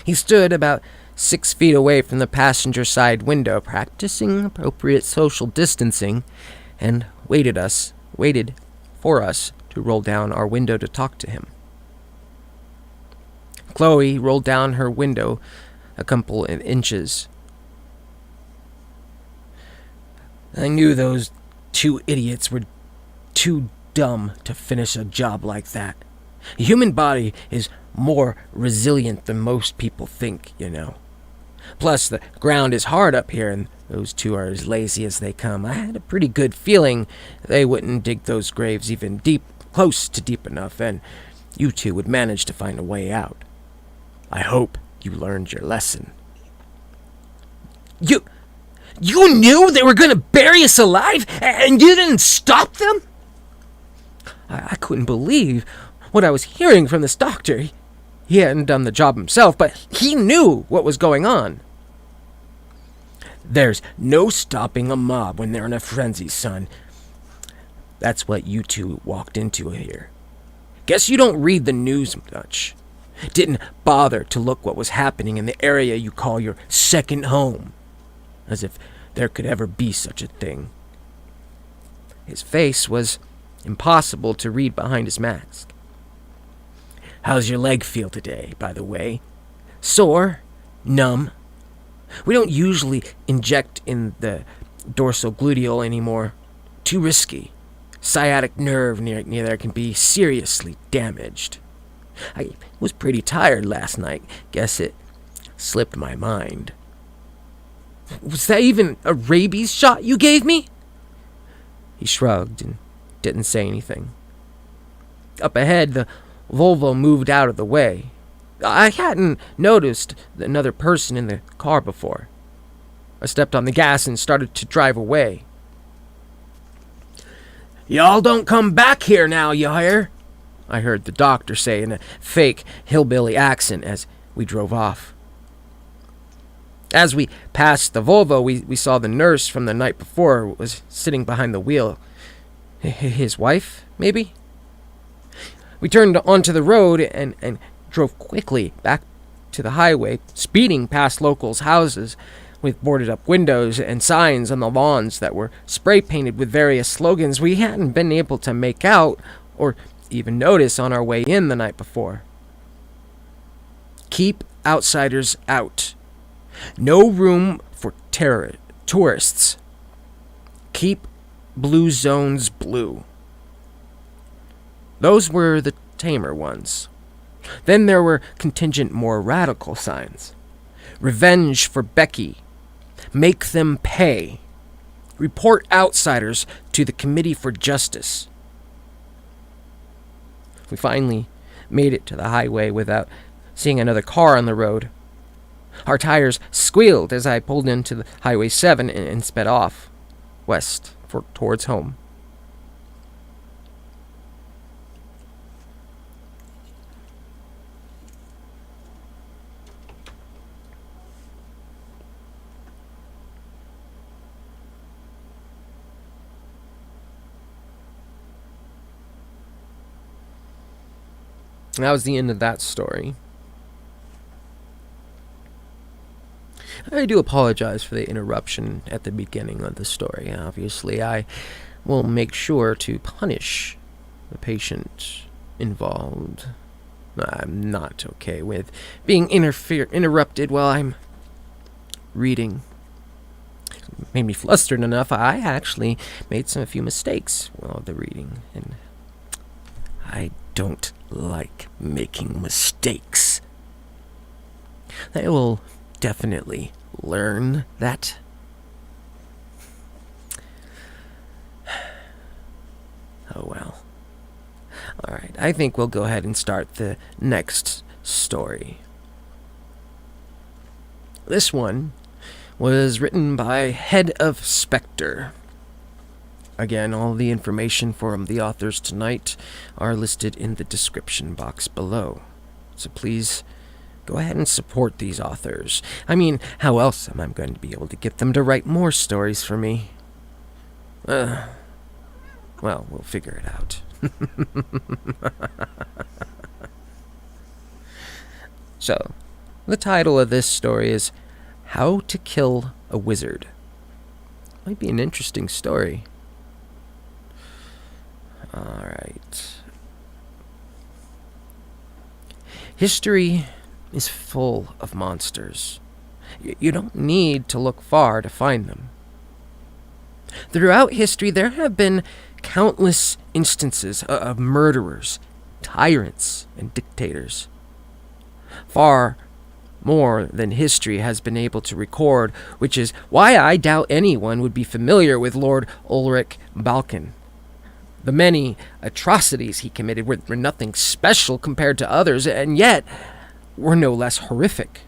He stood about 6 feet away from the passenger side window, practicing appropriate social distancing, and waited for us to roll down our window to talk to him. Chloe rolled down her window a couple of inches. I knew those two idiots were too dumb to finish a job like that. The human body is more resilient than most people think, you know. Plus, the ground is hard up here, and those two are as lazy as they come. I had a pretty good feeling they wouldn't dig those graves even close to deep enough, and you two would manage to find a way out. I hope you learned your lesson. You knew they were going to bury us alive, and you didn't stop them? I couldn't believe what I was hearing from this doctor. He hadn't done the job himself, but he knew what was going on. There's no stopping a mob when they're in a frenzy, son. That's what you two walked into here. Guess you don't read the news much. Didn't bother to look what was happening in the area you call your second home. As if there could ever be such a thing. His face was impossible to read behind his mask. How's your leg feel today, by the way? Sore? Numb? We don't usually inject in the dorsal gluteal anymore. Too risky. Sciatic nerve near there can be seriously damaged. I was pretty tired last night. Guess it slipped my mind. Was that even a rabies shot you gave me? He shrugged and didn't say anything. Up ahead, the Volvo moved out of the way. I hadn't noticed another person in the car before. I stepped on the gas and started to drive away. "Y'all don't come back here now, you hear?" I heard the doctor say in a fake hillbilly accent as we drove off. As we passed the Volvo, we saw the nurse from the night before was sitting behind the wheel. His wife, maybe? We turned onto the road and drove quickly back to the highway, speeding past locals' houses with boarded up windows and signs on the lawns that were spray painted with various slogans we hadn't been able to make out or even notice on our way in the night before. Keep outsiders out. No room for tourists. Keep blue zones blue. Those were the tamer ones. Then there were contingent, more radical signs. Revenge for Becky. Make them pay. Report outsiders to the Committee for Justice. We finally made it to the highway without seeing another car on the road. Our tires squealed as I pulled into the Highway 7 and sped off, west towards home. That was the end of that story. I do apologize for the interruption at the beginning of the story. Obviously, I will make sure to punish the patient involved. I'm not okay with being interrupted while I'm reading. It made me flustered enough. I actually made a few mistakes while the reading, and I don't like making mistakes. I will definitely learn that. Oh well. Alright, I think we'll go ahead and start the next story. This one was written by HeadOfSpectre. Again, all the information from the authors tonight are listed in the description box below. So please go ahead and support these authors. I mean, how else am I going to be able to get them to write more stories for me? Well, we'll figure it out. So, the title of this story is How to Kill a Wizard. Might be an interesting story. Alright. History is full of monsters. You don't need to look far to find them. Throughout history, there have been countless instances of murderers, tyrants, and dictators. Far more than history has been able to record, which is why I doubt anyone would be familiar with Lord Ulrich Balkan. The many atrocities he committed were nothing special compared to others, and yet were no less horrific.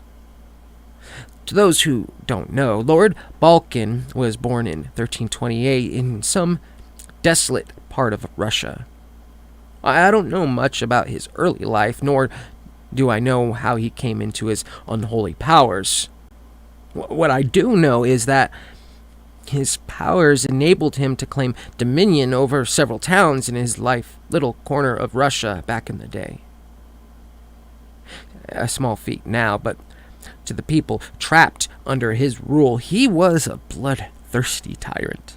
To those who don't know, Lord Balkan was born in 1328 in some desolate part of Russia. I don't know much about his early life, nor do I know how he came into his unholy powers. What I do know is that his powers enabled him to claim dominion over several towns in his little corner of Russia back in the day. A small feat now, but to the people trapped under his rule, he was a bloodthirsty tyrant.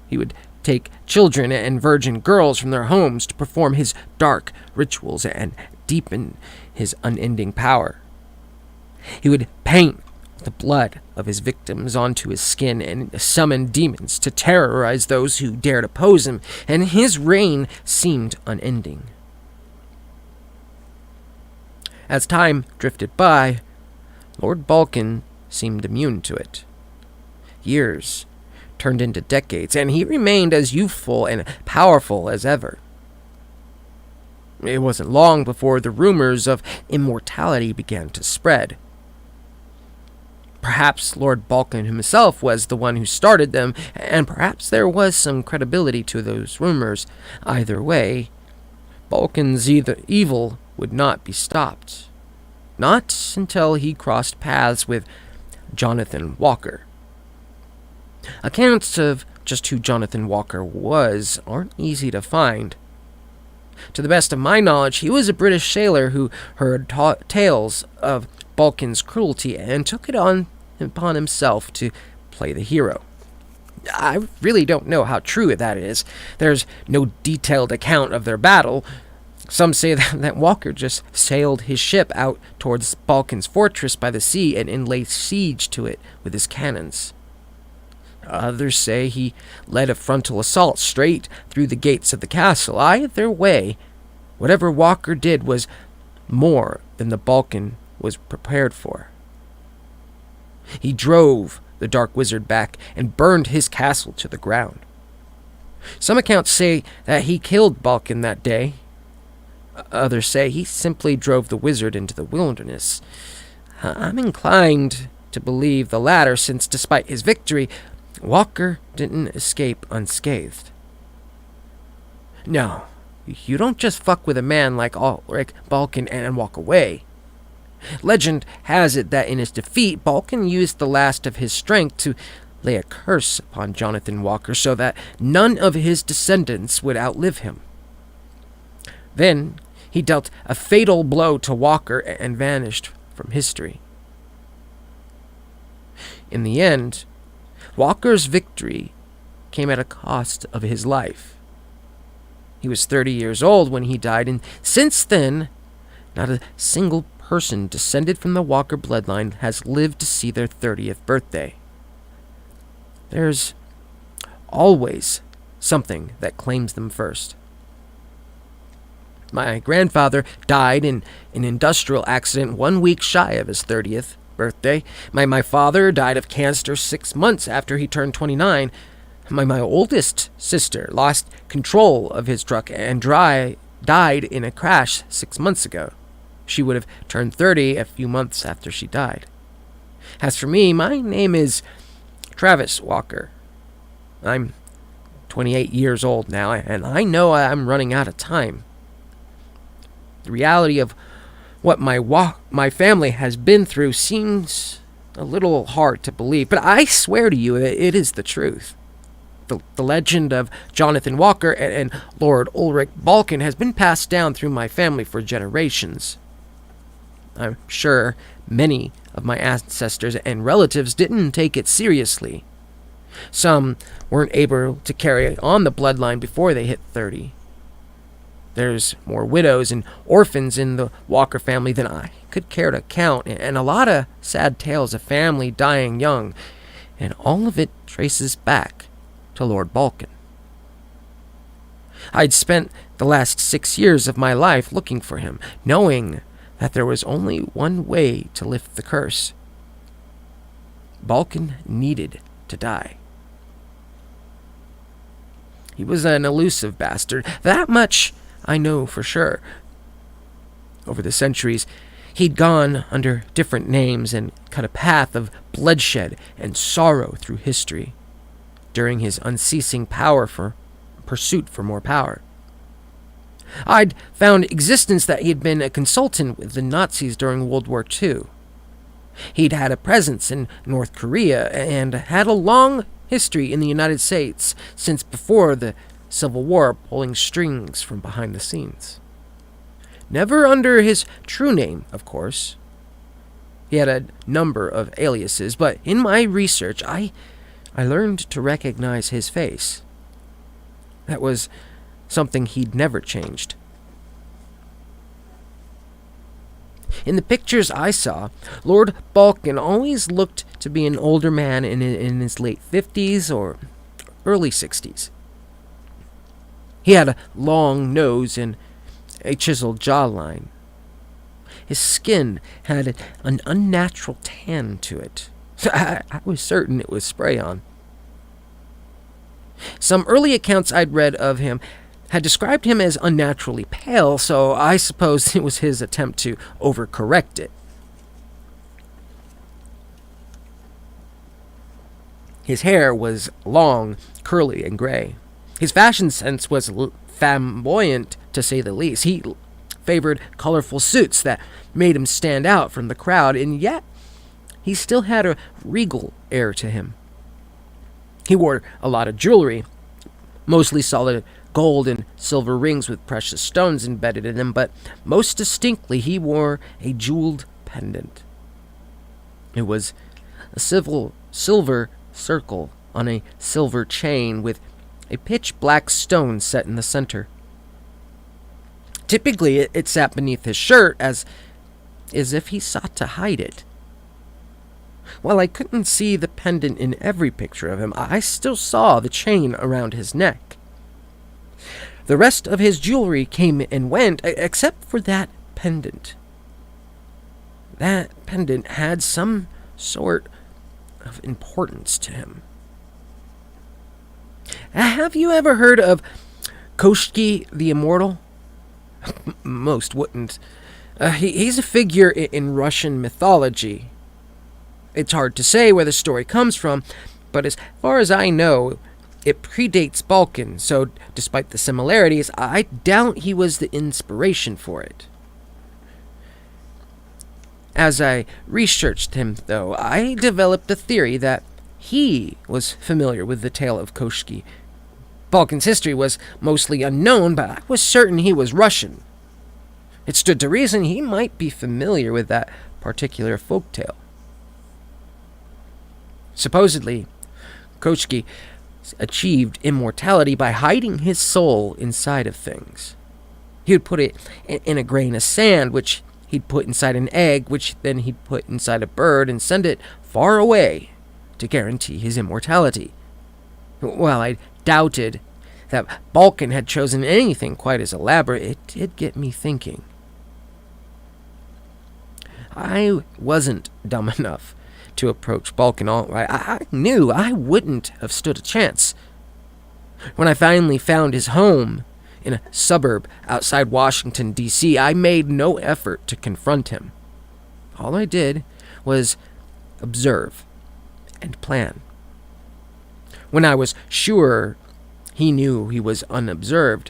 He would take children and virgin girls from their homes to perform his dark rituals and deepen his unending power. He would paint the blood of his victims onto his skin and summon demons to terrorize those who dared oppose him, and his reign seemed unending. As time drifted by, Lord Balkan seemed immune to it. Years turned into decades, and he remained as youthful and powerful as ever. It wasn't long before the rumors of immortality began to spread. Perhaps Lord Balkan himself was the one who started them, and perhaps there was some credibility to those rumors. Either way, Balkan's evil would not be stopped. Not until he crossed paths with Jonathan Walker. Accounts of just who Jonathan Walker was aren't easy to find. To the best of my knowledge, he was a British sailor who heard tales of Balkan's cruelty and took it upon himself to play the hero. I really don't know how true that is. There's no detailed account of their battle. Some say that Walker just sailed his ship out towards Balkan's fortress by the sea and laid siege to it with his cannons. Others say he led a frontal assault straight through the gates of the castle. Either way, whatever Walker did was more than the Balkan was prepared for. He drove the Dark Wizard back and burned his castle to the ground. Some accounts say that he killed Balkan that day. Others say he simply drove the wizard into the wilderness. I'm inclined to believe the latter, since despite his victory, Walker didn't escape unscathed. No, you don't just fuck with a man like Ulrich Balkan and walk away. Legend has it that in his defeat, Balkan used the last of his strength to lay a curse upon Jonathan Walker so that none of his descendants would outlive him. Then he dealt a fatal blow to Walker and vanished from history. In the end, Walker's victory came at a cost of his life. He was 30 years old when he died, and since then, not a single person descended from the Walker bloodline has lived to see their 30th birthday. There's always something that claims them first. My grandfather died in an industrial accident 1 week shy of his 30th birthday. My father died of cancer 6 months after he turned 29. My oldest sister lost control of his truck and died in a crash 6 months ago. She would have turned 30 a few months after she died. As for me, my name is Travis Walker. I'm 28 years old now, and I know I'm running out of time. The reality of what my family has been through seems a little hard to believe, but I swear to you that it is the truth. The legend of Jonathan Walker and Lord Ulrich Balkan has been passed down through my family for generations. I'm sure many of my ancestors and relatives didn't take it seriously. Some weren't able to carry on the bloodline before they hit 30. There's more widows and orphans in the Walker family than I could care to count, and a lot of sad tales of family dying young, and all of it traces back to Lord Balkan. I'd spent the last 6 years of my life looking for him, knowing that there was only one way to lift the curse. Balkan needed to die. He was an elusive bastard, that much I know for sure. Over the centuries, he'd gone under different names and cut a path of bloodshed and sorrow through history during his unceasing pursuit for more power. I'd found existence that he had been a consultant with the Nazis during World War II. He'd had a presence in North Korea and had a long history in the United States since before the Civil War, pulling strings from behind the scenes. Never under his true name, of course. He had a number of aliases, but in my research, I learned to recognize his face. That was something he'd never changed. In the pictures I saw, Lord Balkan always looked to be an older man in his late 50s or early 60s. He had a long nose and a chiseled jawline. His skin had an unnatural tan to it. I was certain it was spray-on. Some early accounts I'd read of him had described him as unnaturally pale, so I suppose it was his attempt to overcorrect it. His hair was long, curly, and gray. His fashion sense was flamboyant, to say the least. He favored colorful suits that made him stand out from the crowd, and yet he still had a regal air to him. He wore a lot of jewelry, mostly solid gold and silver rings with precious stones embedded in them, but most distinctly he wore a jeweled pendant. It was a silver circle on a silver chain with a pitch black stone set in the center. Typically, it sat beneath his shirt as if he sought to hide it. While I couldn't see the pendant in every picture of him, I still saw the chain around his neck. The rest of his jewelry came and went, except for that pendant. That pendant had some sort of importance to him. Have you ever heard of Koshki the Immortal? Most wouldn't. He's a figure in Russian mythology. It's hard to say where the story comes from, but as far as I know, it predates Balkan, so despite the similarities, I doubt he was the inspiration for it. As I researched him, though, I developed a theory that he was familiar with the tale of Koshki. Balkan's history was mostly unknown, but I was certain he was Russian. It stood to reason he might be familiar with that particular folktale. Supposedly, Koshki achieved immortality by hiding his soul inside of things. He would put it in a grain of sand, which he'd put inside an egg, which then he'd put inside a bird and send it far away to guarantee his immortality. While I doubted that Balkan had chosen anything quite as elaborate, it did get me thinking. I wasn't dumb enough to approach Balkan outright. I knew I wouldn't have stood a chance. When I finally found his home in a suburb outside Washington, D.C., I made no effort to confront him. All I did was observe and plan. When I was sure he knew he was unobserved,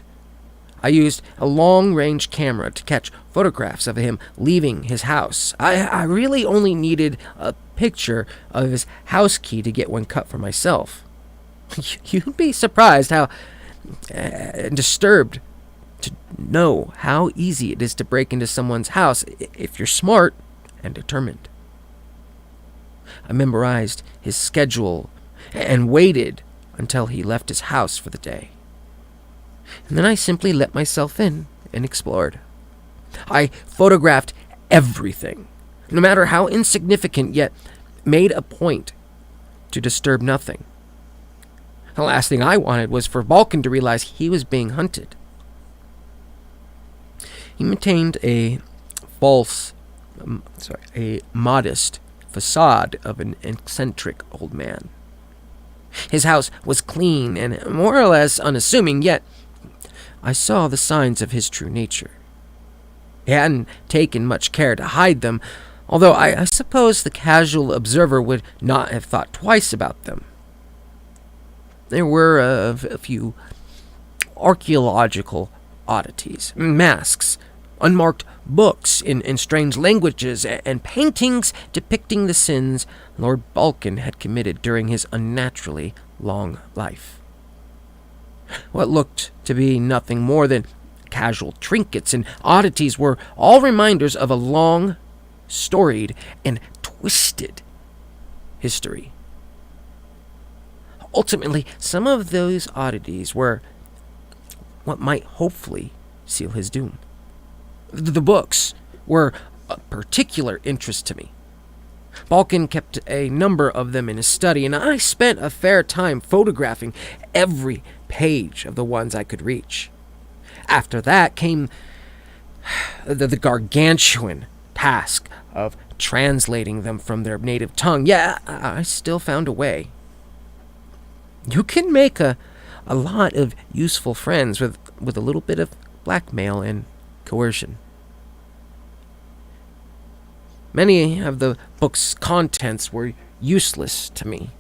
I used a long-range camera to catch photographs of him leaving his house. I really only needed a picture of his house key to get one cut for myself. You'd be surprised how disturbed to know how easy it is to break into someone's house if you're smart and determined. I memorized his schedule and waited until he left his house for the day. And then I simply let myself in and explored. I photographed everything, no matter how insignificant, yet made a point to disturb nothing. The last thing I wanted was for Balkan to realize he was being hunted. He maintained a modest facade of an eccentric old man. His house was clean and more or less unassuming, yet I saw the signs of his true nature. He hadn't taken much care to hide them, although I suppose the casual observer would not have thought twice about them. There were a few archaeological oddities, masks, unmarked books in strange languages, and paintings depicting the sins Lord Balkan had committed during his unnaturally long life. What looked to be nothing more than casual trinkets and oddities were all reminders of a long, storied, and twisted history. Ultimately, some of those oddities were what might hopefully seal his doom. The books were of particular interest to me. Balkan kept a number of them in his study, and I spent a fair time photographing every page of the ones I could reach. After that came the gargantuan task of translating them from their native tongue. Yeah, I still found a way. You can make a lot of useful friends with a little bit of blackmail and coercion. Many of the book's contents were useless to me.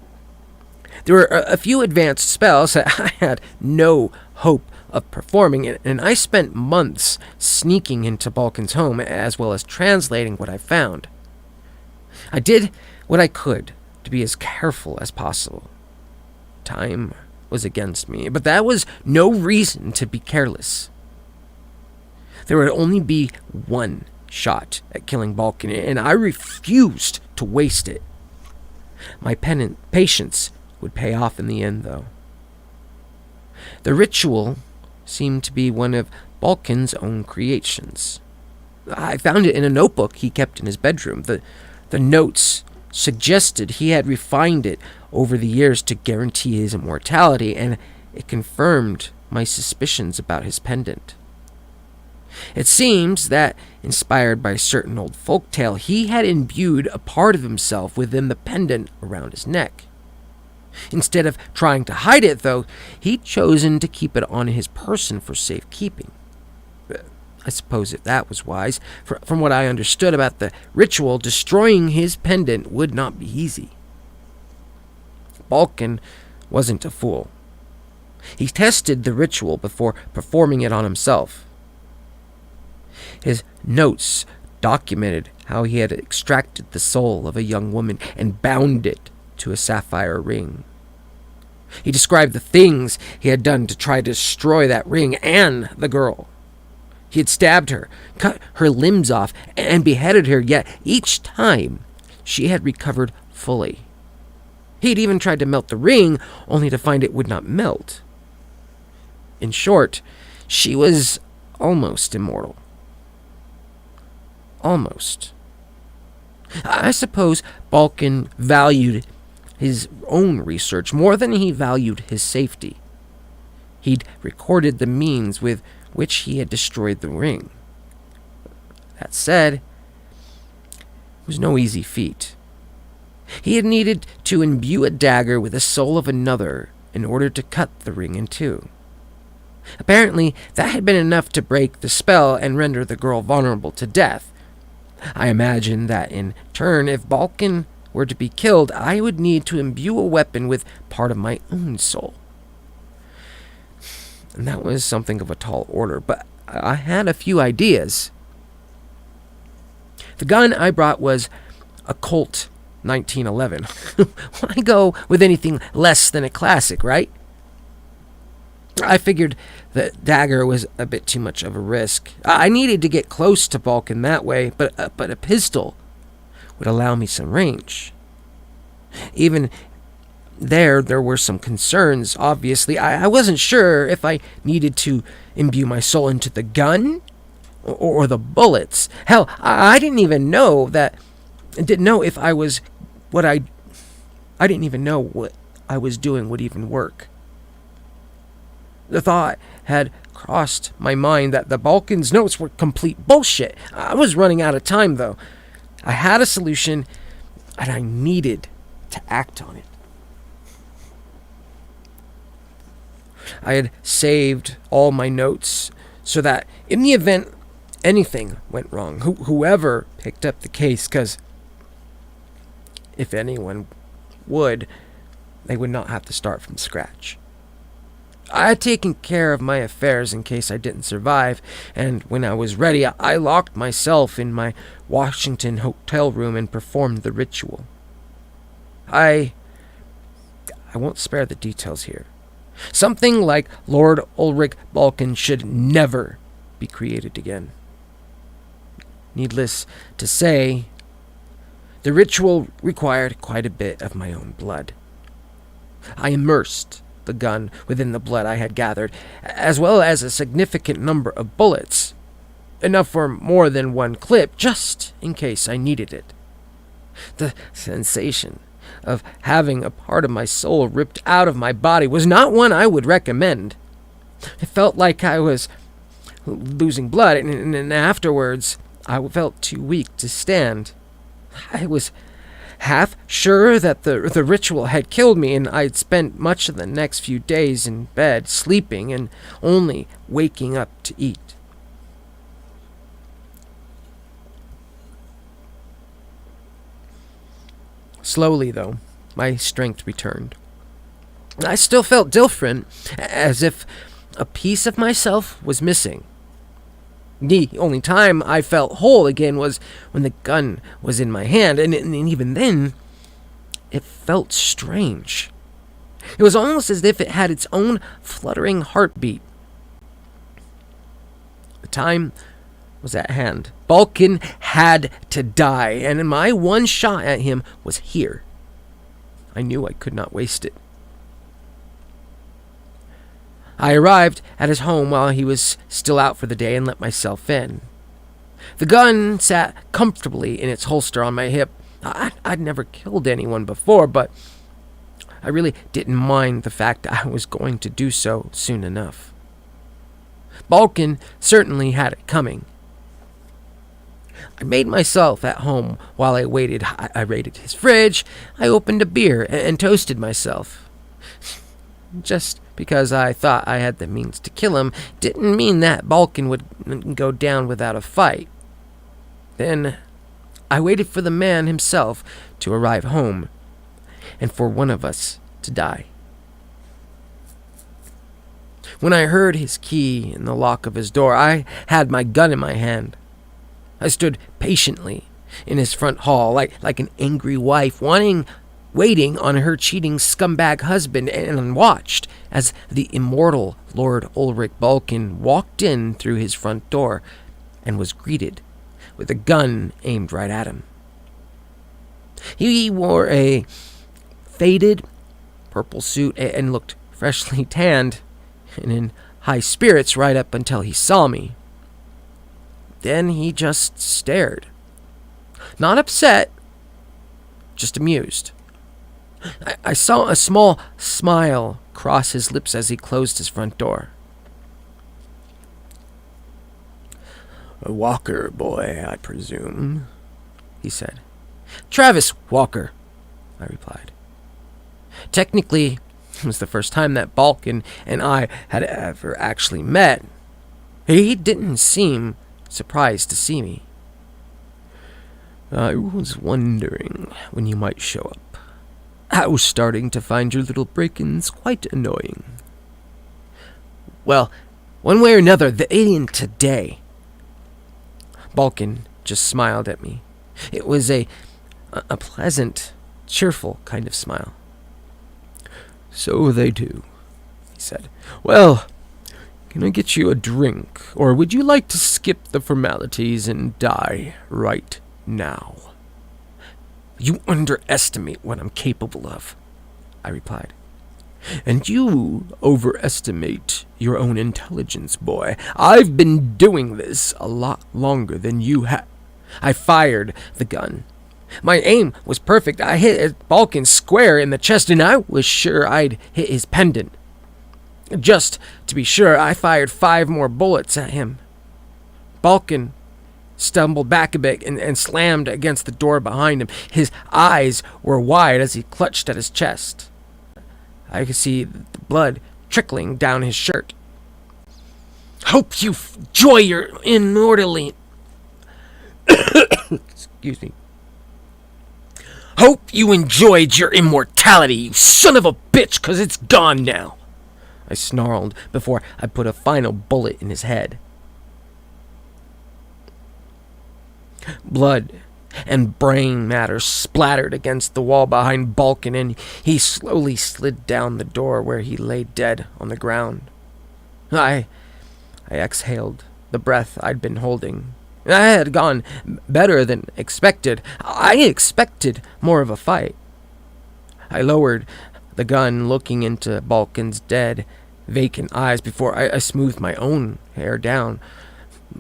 There were a few advanced spells that I had no hope of performing, and I spent months sneaking into Balkan's home as well as translating what I found. I did what I could to be as careful as possible. Time was against me, but that was no reason to be careless. There would only be one shot at killing Balkan, and I refused to waste it. My patience would pay off in the end, though. The ritual seemed to be one of Balkan's own creations. I found it in a notebook he kept in his bedroom. The notes suggested he had refined it over the years to guarantee his immortality, and it confirmed my suspicions about his pendant. It seems that, inspired by a certain old folktale, he had imbued a part of himself within the pendant around his neck. Instead of trying to hide it, though, he'd chosen to keep it on his person for safekeeping. I suppose if that was wise. From what I understood about the ritual, destroying his pendant would not be easy. Balkan wasn't a fool. He tested the ritual before performing it on himself. His notes documented how he had extracted the soul of a young woman and bound it to a sapphire ring. He described the things he had done to try to destroy that ring and the girl. He had stabbed her, cut her limbs off, and beheaded her, yet each time she had recovered fully. He had even tried to melt the ring, only to find it would not melt. In short, she was almost immortal. Almost. I suppose Balkan valued his own research more than he valued his safety. He'd recorded the means with which he had destroyed the ring. That said, it was no easy feat. He had needed to imbue a dagger with the soul of another in order to cut the ring in two. Apparently, that had been enough to break the spell and render the girl vulnerable to death. I imagine that in turn, if Balkan were to be killed, I would need to imbue a weapon with part of my own soul. And that was something of a tall order, but I had a few ideas. The gun I brought was a Colt 1911. Why go with anything less than a classic, right? I figured the dagger was a bit too much of a risk. I needed to get close to Balkan that way, but a pistol would allow me some range. Even there were some concerns, obviously. I wasn't sure if I needed to imbue my soul into the gun or the bullets. Hell, I didn't even know if I was what I didn't even know what I was doing would even work. The thought had crossed my mind that the Balkan's notes were complete bullshit. I was running out of time, though. I had a solution, and I needed to act on it. I had saved all my notes so that in the event anything went wrong, whoever picked up the case, because if anyone would, they would not have to start from scratch. I had taken care of my affairs in case I didn't survive, and when I was ready, I locked myself in my Washington hotel room and performed the ritual. I won't spare the details here. Something like Lord Ulrich Balkan should never be created again. Needless to say, the ritual required quite a bit of my own blood. I immersed the gun within the blood I had gathered, as well as a significant number of bullets, enough for more than one clip, just in case I needed it. The sensation of having a part of my soul ripped out of my body was not one I would recommend. It felt like I was losing blood, and afterwards I felt too weak to stand. I was half sure that the ritual had killed me, and I'd spent much of the next few days in bed, sleeping and only waking up to eat. Slowly, though, my strength returned. I still felt different, as if a piece of myself was missing. The only time I felt whole again was when the gun was in my hand, and even then, it felt strange. It was almost as if it had its own fluttering heartbeat. The time was at hand. Balkan had to die, and my one shot at him was here. I knew I could not waste it. I arrived at his home while he was still out for the day and let myself in. The gun sat comfortably in its holster on my hip. I'd never killed anyone before, but I really didn't mind the fact I was going to do so soon enough. Balkan certainly had it coming. I made myself at home while I waited. I raided his fridge, I opened a beer, and toasted myself. Just because I thought I had the means to kill him didn't mean that Balkan would go down without a fight. Then I waited for the man himself to arrive home, and for one of us to die. When I heard his key in the lock of his door, I had my gun in my hand. I stood patiently in his front hall, like an angry wife, waiting on her cheating scumbag husband, and watched as the immortal Lord Ulrich Balkan walked in through his front door and was greeted with a gun aimed right at him. He wore a faded purple suit and looked freshly tanned and in high spirits right up until he saw me. Then he just stared. Not upset, just amused. I saw a small smile cross his lips as he closed his front door. "A Walker boy, I presume," he said. "Travis Walker," I replied. Technically, it was the first time that Balkan and I had ever actually met. He didn't seem surprised to see me. "I was wondering when you might show up. I was starting to find your little break-ins quite annoying." "Well, one way or another, the alien today." Balkan just smiled at me. It was a pleasant, cheerful kind of smile. "So they do," he said. "Well, can I get you a drink, or would you like to skip the formalities and die right now?" "You underestimate what I'm capable of," I replied. "And you overestimate your own intelligence, boy. I've been doing this a lot longer than you have." I fired the gun. My aim was perfect. I hit Balkan square in the chest, and I was sure I'd hit his pendant. Just to be sure, I fired 5 more bullets at him. Balkan stumbled back a bit and slammed against the door behind him. His eyes were wide as he clutched at his chest. I could see the blood trickling down his shirt. "Hope you enjoy your immortality." Excuse me. "Hope you enjoyed your immortality, you son of a bitch, 'cause it's gone now," I snarled before I put a final bullet in his head. Blood and brain matter splattered against the wall behind Balkan, and he slowly slid down the door where he lay dead on the ground. I exhaled the breath I'd been holding. I had gone better than expected. I expected more of a fight. I lowered the gun, looking into Balkan's dead, vacant eyes before I smoothed my own hair down.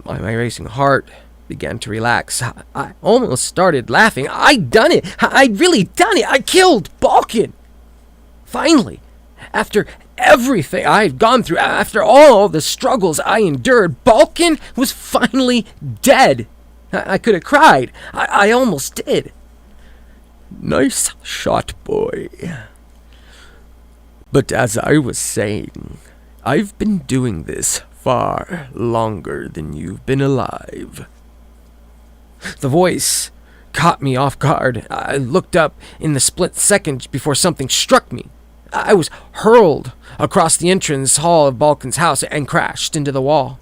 My racing heart began to relax. I almost started laughing. I'd done it. I'd really done it. I killed Balkan. Finally, after everything I'd gone through, after all the struggles I endured, Balkan was finally dead. I could have cried. I almost did. "Nice shot, boy. But as I was saying, I've been doing this far longer than you've been alive." The voice caught me off guard. I looked up in the split second before something struck me. I was hurled across the entrance hall of Balkan's house and crashed into the wall.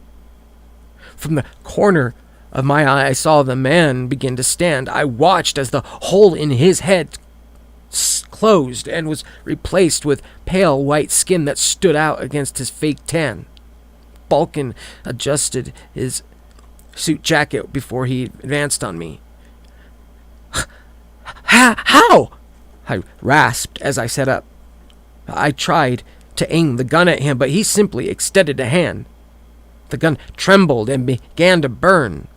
From the corner of my eye, I saw the man begin to stand. I watched as the hole in his head closed and was replaced with pale white skin that stood out against his fake tan. Balkan adjusted his suit jacket before he advanced on me. How? I rasped as I sat up. I tried to aim the gun at him, but he simply extended a hand. The gun trembled and began to burn.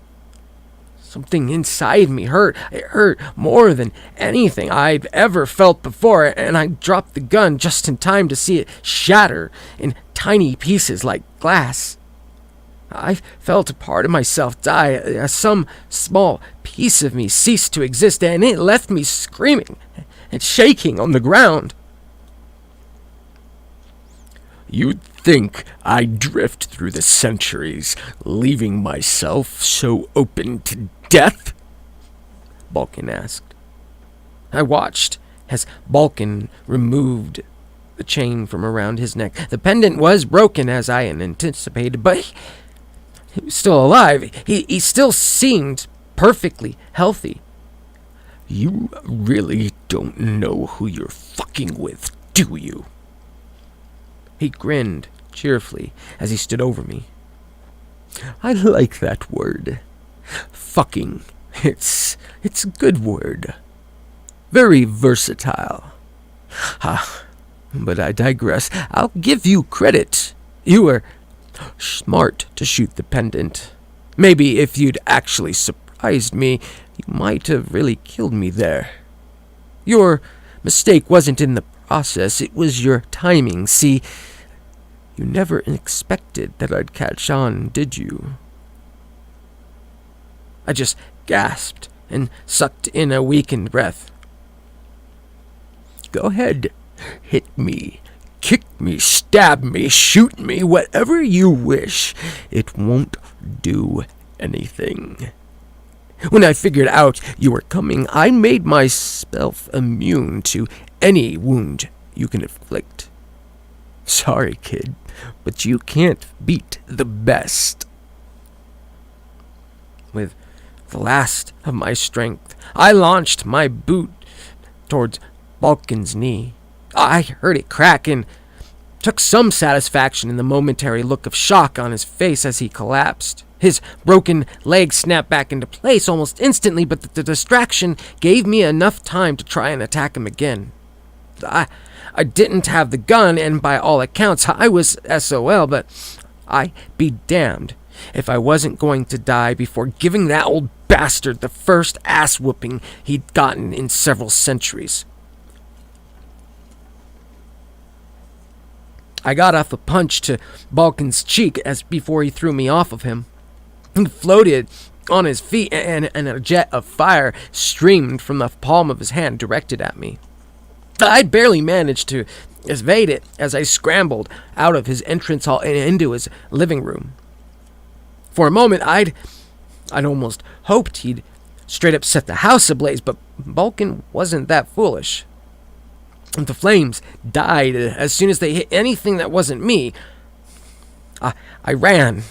Something inside me hurt. It hurt more than anything I've ever felt before, and I dropped the gun just in time to see it shatter in tiny pieces like glass. I felt a part of myself die, as some small piece of me ceased to exist, and it left me screaming and shaking on the ground. You'd think I'd drift through the centuries, leaving myself so open to death? Balkan asked. I watched as Balkan removed the chain from around his neck. The pendant was broken, as I had anticipated, but he was still alive. He still seemed perfectly healthy. You really don't know who you're fucking with, do you? He grinned cheerfully as he stood over me. I like that word. Fucking. It's a good word. Very versatile. But I digress. I'll give you credit. You were smart to shoot the pendant. Maybe if you'd actually surprised me, you might have really killed me there. Your mistake wasn't in the process, it was your timing. See, you never expected that I'd catch on, did you? I just gasped and sucked in a weakened breath. Go ahead. Hit me. Kick me. Stab me. Shoot me. Whatever you wish. It won't do anything. When I figured out you were coming, I made myself immune to any wound you can inflict. Sorry, kid, but you can't beat the best. With the last of my strength, I launched my boot towards Balkan's knee. I heard it crack and took some satisfaction in the momentary look of shock on his face as he collapsed. His broken leg snapped back into place almost instantly, but the distraction gave me enough time to try and attack him again. I didn't have the gun, and by all accounts, I was SOL, but I'd be damned if I wasn't going to die before giving that old bastard the first ass-whooping he'd gotten in several centuries. I got off a punch to Balkan's cheek as before he threw me off of him. He floated on his feet, and a jet of fire streamed from the palm of his hand directed at me. I'd barely managed to evade it as I scrambled out of his entrance hall and into his living room. For a moment, I'd almost hoped he'd straight up set the house ablaze, but Balkan wasn't that foolish. The flames died as soon as they hit anything that wasn't me. I ran.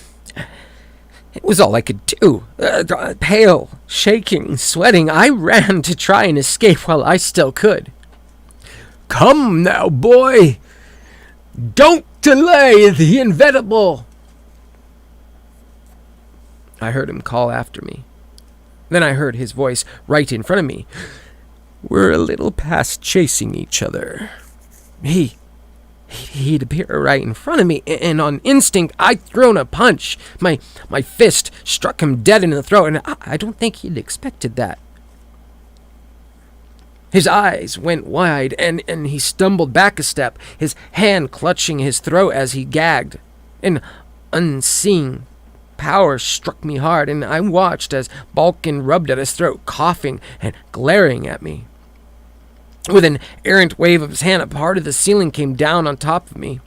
It was all I could do. Pale, shaking, sweating, I ran to try and escape while I still could. Come now, boy! Don't delay the inevitable! I heard him call after me. Then I heard his voice right in front of me. We're a little past chasing each other. He'd appear right in front of me, and on instinct, I'd thrown a punch. My fist struck him dead in the throat, and I don't think he'd expected that. His eyes went wide, and he stumbled back a step, his hand clutching his throat as he gagged. An unseen power struck me hard, and I watched as Balkan rubbed at his throat, coughing and glaring at me. With an errant wave of his hand, a part of the ceiling came down on top of me.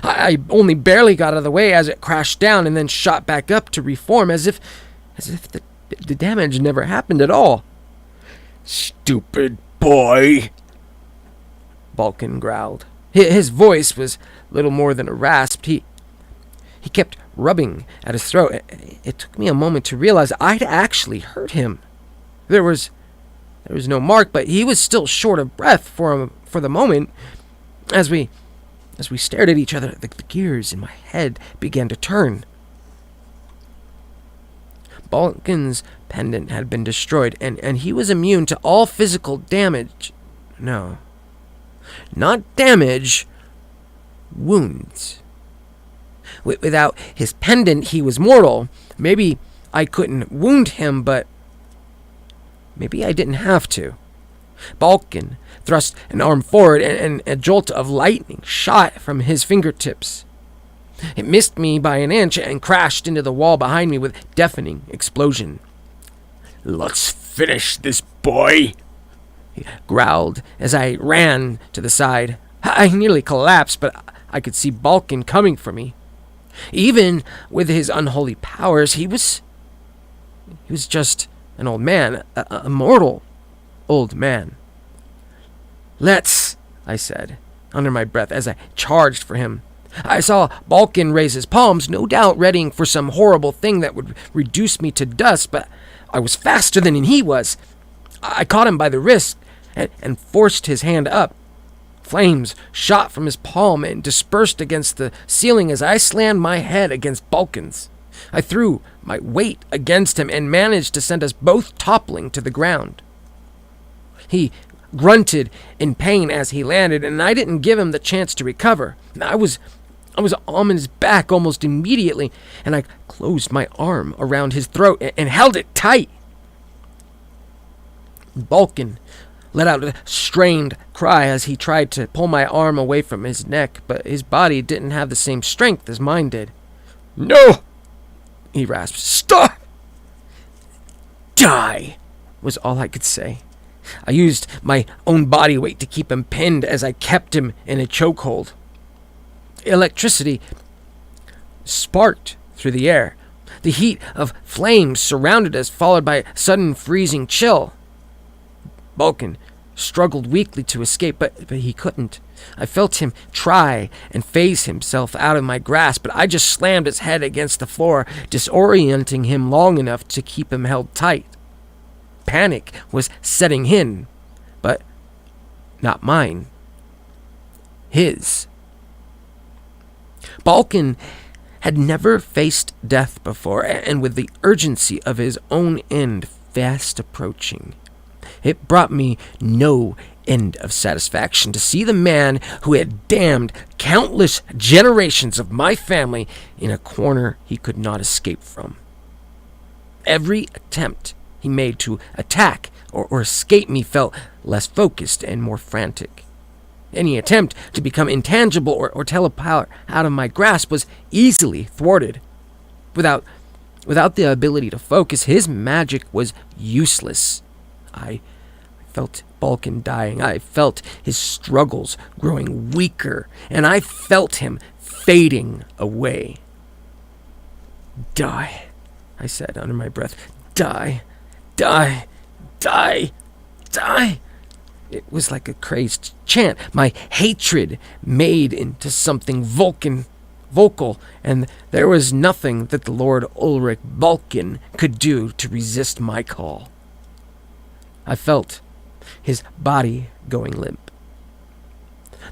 I only barely got out of the way as it crashed down and then shot back up to reform as if the damage never happened at all. Stupid boy, Balkan growled. His voice was little more than a rasp. He kept rubbing at his throat. It took me a moment to realize I'd actually hurt him. There was There was no mark, but he was still short of breath for the moment. As we stared at each other, the gears in my head began to turn. Balkan's pendant had been destroyed, and he was immune to all physical damage. No, not damage, wounds. Without his pendant, he was mortal. Maybe I couldn't wound him, but maybe I didn't have to. Balkan thrust an arm forward, and a jolt of lightning shot from his fingertips. It missed me by an inch and crashed into the wall behind me with deafening explosion. "Let's finish this, boy," he growled as I ran to the side. I nearly collapsed, but I could see Balkan coming for me. Even with his unholy powers, he was just an old man, a mortal old man. "Let's," I said, under my breath, as I charged for him. I saw Balkan raise his palms, no doubt readying for some horrible thing that would reduce me to dust, but I was faster than he was. I caught him by the wrist and forced his hand up. Flames shot from his palm and dispersed against the ceiling as I slammed my head against Balkan's. I threw my weight against him and managed to send us both toppling to the ground. He grunted in pain as he landed, and I didn't give him the chance to recover. I was on his back almost immediately, and I closed my arm around his throat and held it tight. Balkan let out a strained cry as he tried to pull my arm away from his neck, but his body didn't have the same strength as mine did. "No!" he rasped. "Stop!" "Die!" was all I could say. I used my own body weight to keep him pinned as I kept him in a chokehold. Electricity sparked through the air. The heat of flames surrounded us, followed by a sudden freezing chill. Balkan struggled weakly to escape, but he couldn't. I felt him try and phase himself out of my grasp, but I just slammed his head against the floor, disorienting him long enough to keep him held tight. Panic was setting in, but not mine. His. Balkan had never faced death before, and with the urgency of his own end fast approaching, it brought me no end of satisfaction to see the man who had damned countless generations of my family in a corner he could not escape from. Every attempt he made to attack or escape me felt less focused and more frantic. Any attempt to become intangible or teleport out of my grasp was easily thwarted. Without the ability to focus, his magic was useless. I felt Balkan dying. I felt his struggles growing weaker, and I felt him fading away. "Die," I said under my breath. "Die, die, die, die." It was like a crazed chant, my hatred made into something vocal, and there was nothing that the Lord Ulrich Balkan could do to resist my call. I felt his body going limp.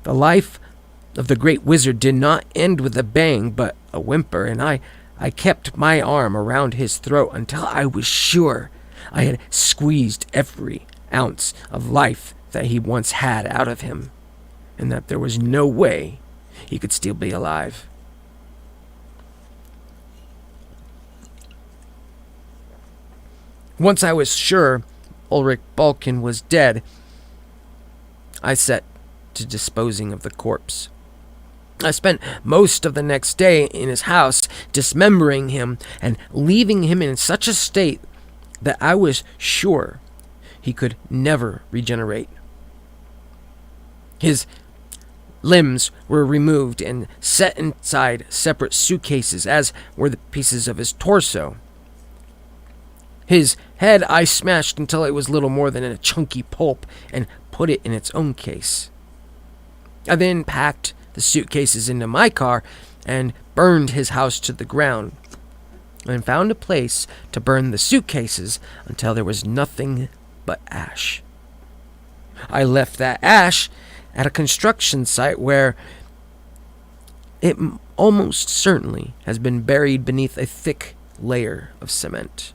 The life of the great wizard did not end with a bang, but a whimper, and I kept my arm around his throat until I was sure I had squeezed every ounce of life that he once had out of him, and that there was no way he could still be alive. Once I was sure Ulrich Balkan was dead, I set to disposing of the corpse. I spent most of the next day in his house, dismembering him and leaving him in such a state that I was sure he could never regenerate. His limbs were removed and set inside separate suitcases, as were the pieces of his torso. His head I smashed until it was little more than a chunky pulp and put it in its own case. I then packed the suitcases into my car and burned his house to the ground, and found a place to burn the suitcases until there was nothing but ash. I left that ash at a construction site where it almost certainly has been buried beneath a thick layer of cement.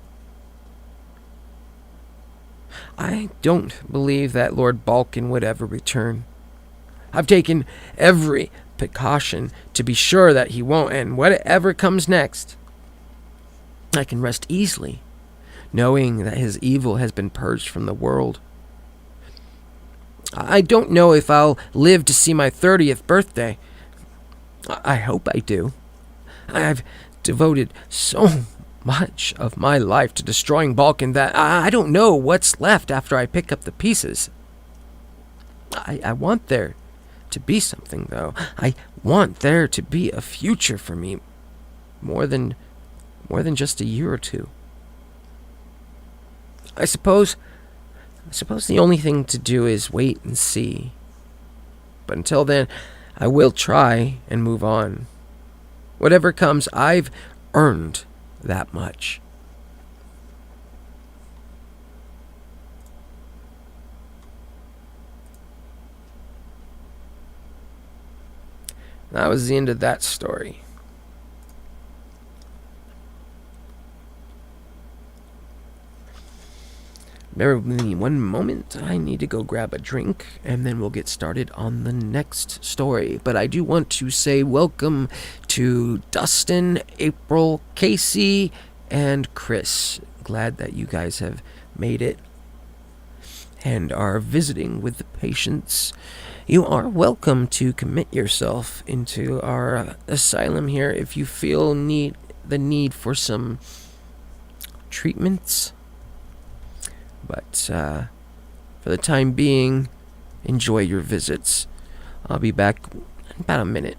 I don't believe that Lord Balkan would ever return. I've taken every precaution to be sure that he won't, and whatever comes next, I can rest easily, knowing that his evil has been purged from the world. I don't know if I'll live to see my 30th birthday. I hope I do. I've devoted so much of my life to destroying Balkan that I don't know what's left after I pick up the pieces. I want there to be something, though. I want there to be a future for me, more than just a year or two. I suppose the only thing to do is wait and see. But until then, I will try and move on. Whatever comes, I've earned that much. That was the end of that story. Bear with me one moment. I need to go grab a drink, and then we'll get started on the next story. But I do want to say welcome to Dustin, April, Casey, and Chris. Glad that you guys have made it and are visiting with the patients. You are welcome to commit yourself into our asylum here if you feel the need for some treatments. But for the time being, enjoy your visits. I'll be back in about a minute.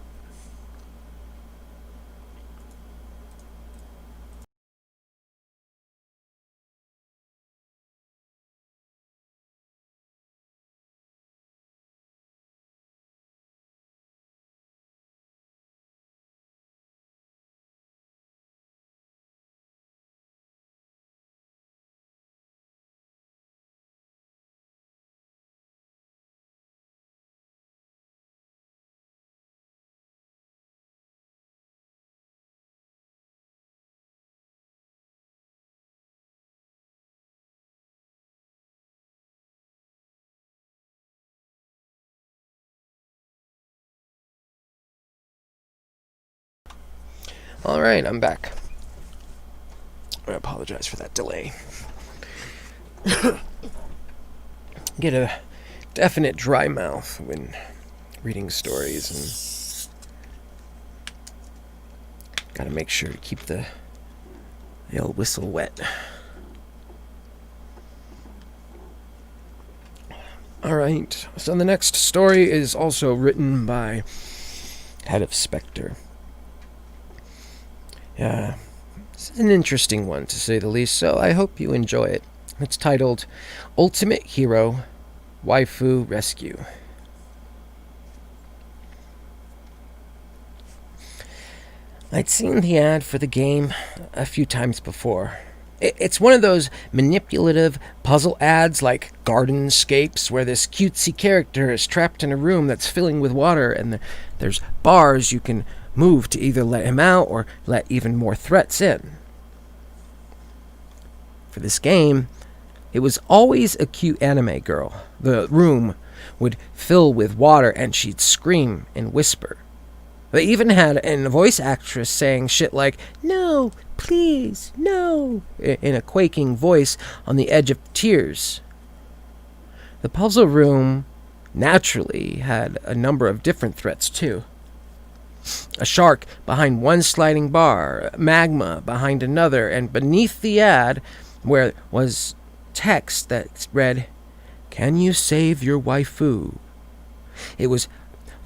Alright, I'm back. I apologize for that delay. Get a definite dry mouth when reading stories, and gotta make sure to keep the old whistle wet. Alright, so the next story is also written by HeadOfSpectre. It's an interesting one, to say the least, so I hope you enjoy it. It's titled Ultimate Hero Waifu Rescue. I'd seen the ad for the game a few times before. It's one of those manipulative puzzle ads like Gardenscapes, where this cutesy character is trapped in a room that's filling with water, and there's bars you can move to either let him out or let even more threats in. For this game, it was always a cute anime girl. The room would fill with water and she'd scream and whisper. They even had a voice actress saying shit like, "No, please, no," in a quaking voice on the edge of tears. The puzzle room naturally had a number of different threats too. A shark behind one sliding bar, magma behind another, and beneath the ad where was text that read, "Can you save your waifu?" It was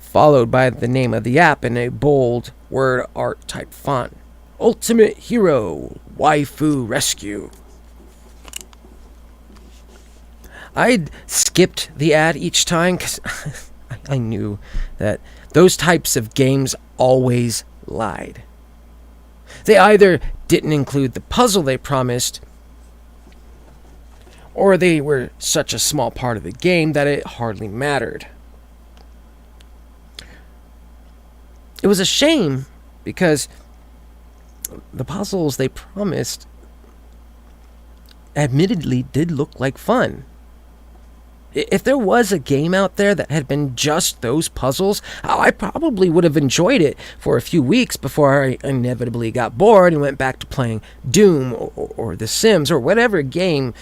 followed by the name of the app in a bold word art type font. Ultimate Hero Waifu Rescue. I'd skipped the ad each time because I knew that those types of games always lied. They either didn't include the puzzle they promised, or they were such a small part of the game that it hardly mattered. It was a shame because the puzzles they promised admittedly did look like fun. If there was a game out there that had been just those puzzles, I probably would have enjoyed it for a few weeks before I inevitably got bored and went back to playing Doom or The Sims or whatever game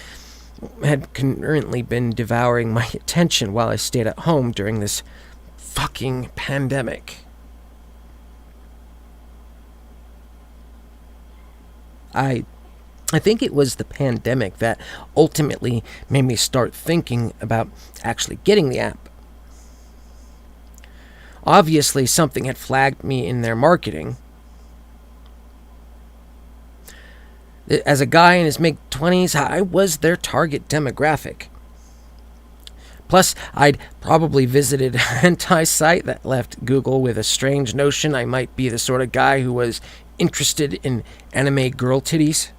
had currently been devouring my attention while I stayed at home during this fucking pandemic. I think it was the pandemic that ultimately made me start thinking about actually getting the app. Obviously, something had flagged me in their marketing. As a guy in his mid-20s, I was their target demographic. Plus, I'd probably visited a hentai site that left Google with a strange notion I might be the sort of guy who was interested in anime girl titties.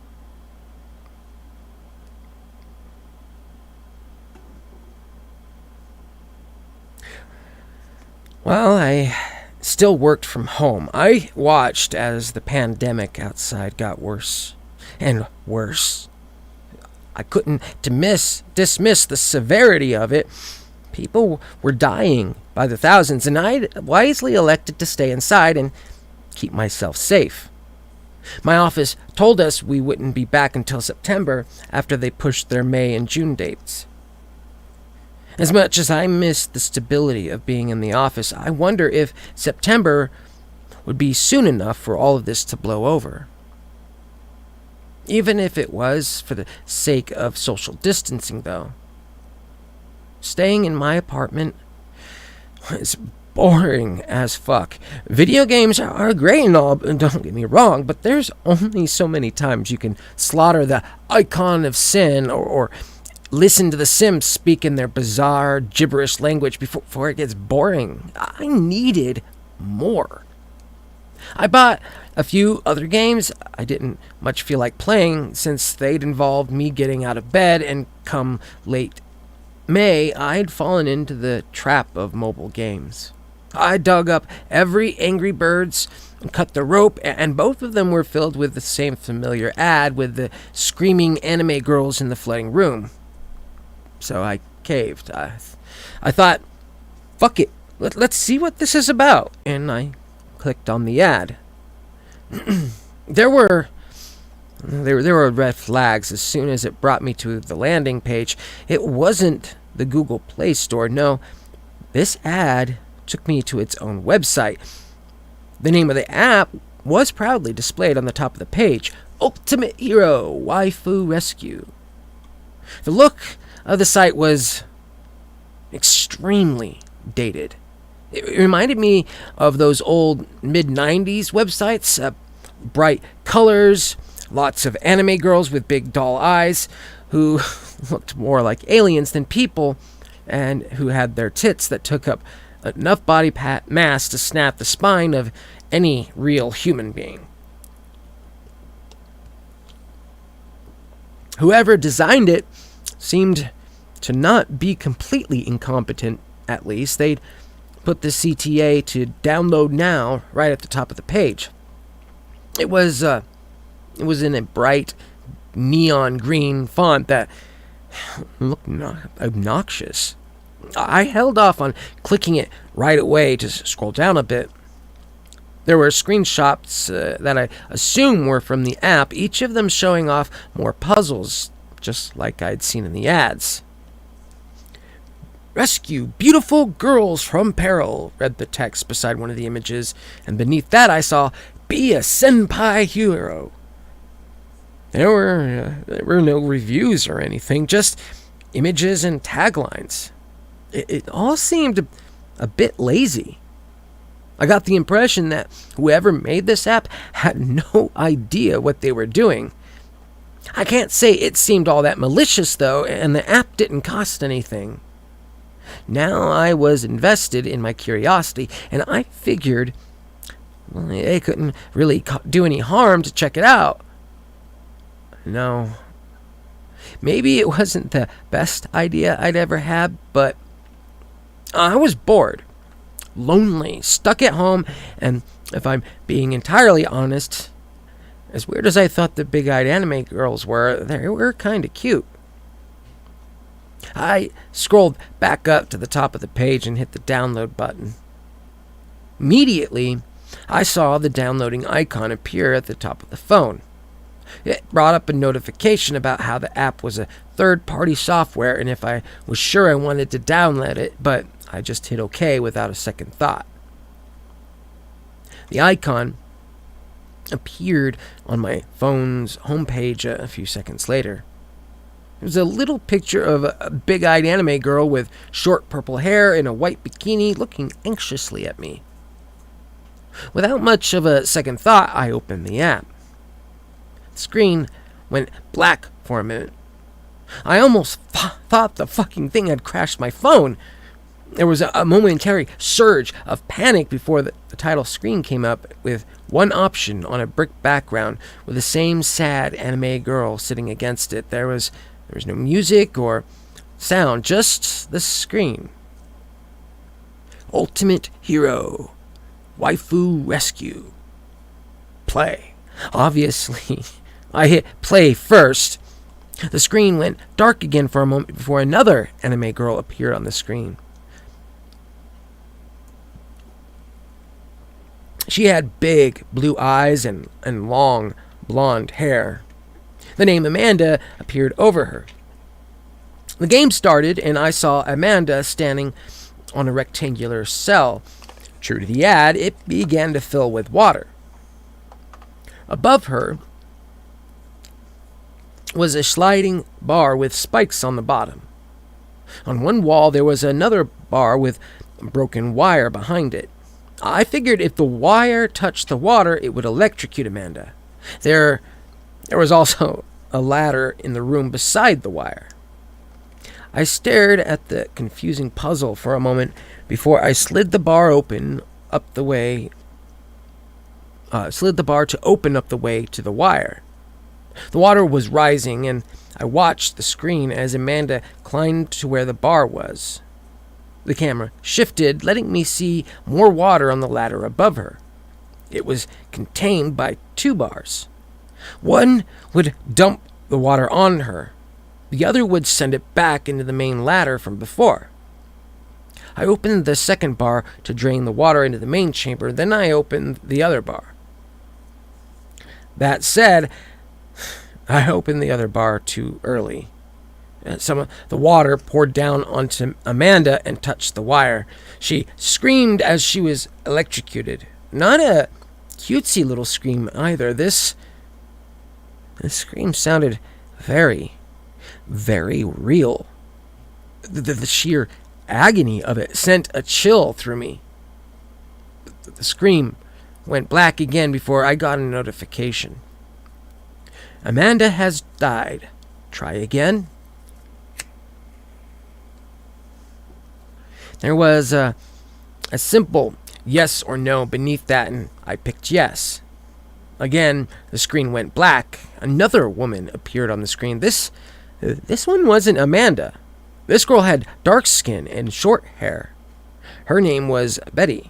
Well, I still worked from home. I watched as the pandemic outside got worse and worse. I couldn't dismiss the severity of it. People were dying by the thousands, and I wisely elected to stay inside and keep myself safe. My office told us we wouldn't be back until September after they pushed their May and June dates. As much as I missed the stability of being in the office, I wonder if September would be soon enough for all of this to blow over. Even if it was for the sake of social distancing, though. Staying in my apartment was boring as fuck. Video games are great and all, don't get me wrong, but there's only so many times you can slaughter the icon of sin or listen to the Sims speak in their bizarre, gibberish language before it gets boring. I needed more. I bought a few other games I didn't much feel like playing since they'd involved me getting out of bed, and come late May, I'd fallen into the trap of mobile games. I dug up every Angry Birds and cut the rope, and both of them were filled with the same familiar ad with the screaming anime girls in the flooding room. So I caved. I thought, fuck it, let's see what this is about. And I clicked on the ad. There were red flags as soon as it brought me to the landing page. It wasn't the Google Play Store. No, this ad took me to its own website. The name of the app was proudly displayed on the top of the page: Ultimate Hero Waifu Rescue. The look of the site was extremely dated. It reminded me of those old mid-90s websites. Bright colors, lots of anime girls with big doll eyes who looked more like aliens than people, and who had their tits that took up enough body mass to snap the spine of any real human being. Whoever designed it seemed to not be completely incompetent, at least. They'd put the CTA to download now right at the top of the page. It was in a bright neon green font that looked obnoxious. I held off on clicking it right away to scroll down a bit. There were screenshots that I assume were from the app, each of them showing off more puzzles, just like I'd seen in the ads. Rescue beautiful girls from peril, read the text beside one of the images, and beneath that I saw, be a senpai hero. There were no reviews or anything, just images and taglines. It all seemed a bit lazy. I got the impression that whoever made this app had no idea what they were doing. I can't say it seemed all that malicious, though, and the app didn't cost anything. Now I was invested in my curiosity, and I figured, well, it couldn't really do any harm to check it out. No. Maybe it wasn't the best idea I'd ever had, but I was bored, lonely, stuck at home, and if I'm being entirely honest, as weird as I thought the big-eyed anime girls were, they were kind of cute. I scrolled back up to the top of the page and hit the download button. Immediately, I saw the downloading icon appear at the top of the phone. It brought up a notification about how the app was a third-party software and if I was sure I wanted to download it, but I just hit OK without a second thought. The icon appeared on my phone's homepage a few seconds later. It was a little picture of a big-eyed anime girl with short purple hair in a white bikini looking anxiously at me. Without much of a second thought, I opened the app. The screen went black for a minute. I almost thought the fucking thing had crashed my phone. There was a momentary surge of panic before the title screen came up with one option on a brick background with the same sad anime girl sitting against it. There was no music or sound, just the screen. Ultimate Hero. Waifu Rescue. Play. Obviously, I hit play first. The screen went dark again for a moment before another anime girl appeared on the screen. She had big blue eyes and long blonde hair. The name Amanda appeared over her. The game started, and I saw Amanda standing on a rectangular cell. True to the ad, it began to fill with water. Above her was a sliding bar with spikes on the bottom. On one wall, there was another bar with broken wire behind it. I figured if the wire touched the water, it would electrocute Amanda. There was also a ladder in the room beside the wire. I stared at the confusing puzzle for a moment before I slid the bar to open up the way to the wire. The water was rising, and I watched the screen as Amanda climbed to where the bar was. The camera shifted, letting me see more water on the ladder above her. It was contained by two bars. One would dump the water on her. The other would send it back into the main ladder from before. I opened the second bar to drain the water into the main chamber, then I opened the other bar. That said, I opened the other bar too early. Some of the water poured down onto Amanda and touched the wire. She screamed as she was electrocuted. Not a cutesy little scream either. This scream sounded very, very real. The sheer agony of it sent a chill through me. The scream went black again before I got a notification. Amanda has died. Try again. There was a simple yes or no beneath that, and I picked yes. Again, the screen went black. Another woman appeared on the screen. This one wasn't Amanda. This girl had dark skin and short hair. Her name was Betty.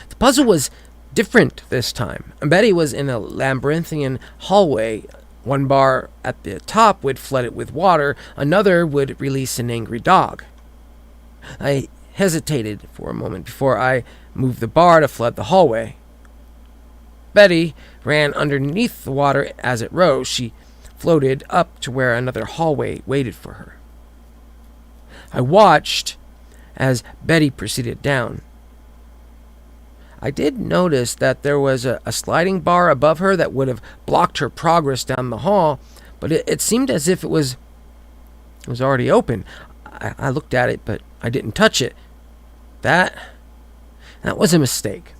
The puzzle was different this time. Betty was in a labyrinthian hallway. One bar at the top would flood it with water. Another would release an angry dog. I hesitated for a moment before I moved the bar to flood the hallway. Betty ran underneath the water as it rose. She floated up to where another hallway waited for her. I watched as Betty proceeded down. I did notice that there was a sliding bar above her that would have blocked her progress down the hall, but it seemed as if it was already open. I looked at it, but I didn't touch it. That was a mistake.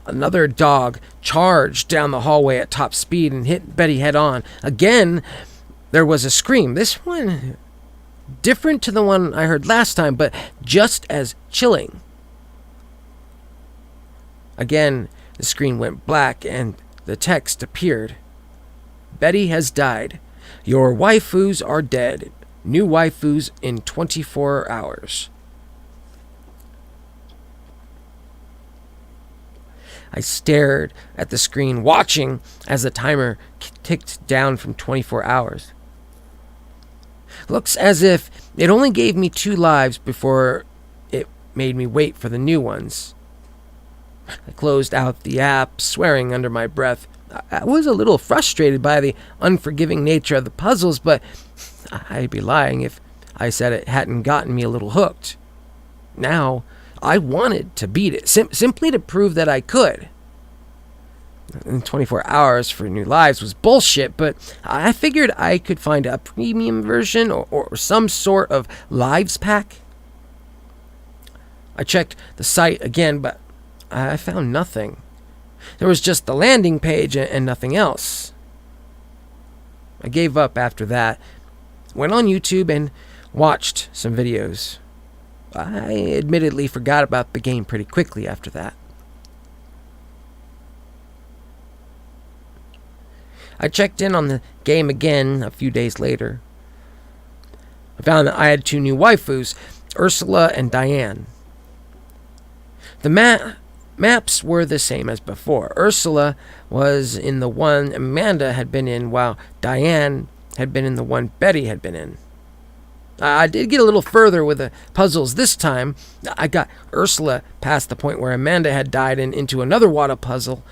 Another dog charged down the hallway at top speed and hit Betty head on. Again, there was a scream. This one different to the one I heard last time, but just as chilling. Again, the screen went black and the text appeared. Betty has died. Your waifus are dead. New waifus in 24 hours. I stared at the screen, watching as the timer ticked down from 24 hours. Looks as if it only gave me 2 lives before it made me wait for the new ones. I closed out the app, swearing under my breath. I was a little frustrated by the unforgiving nature of the puzzles, but I'd be lying if I said it hadn't gotten me a little hooked. Now, I wanted to beat it, simply to prove that I could. And 24 hours for new lives was bullshit, but I figured I could find a premium version or some sort of lives pack. I checked the site again, but I found nothing. There was just the landing page and nothing else. I gave up after that, went on YouTube and watched some videos. I admittedly forgot about the game pretty quickly after that. I checked in on the game again a few days later. I found that I had 2 new waifus, Ursula and Diane. The maps were the same as before. Ursula was in the one Amanda had been in, while Diane had been in the one Betty had been in. I did get a little further with the puzzles this time. I got Ursula past the point where Amanda had died and into another water puzzle.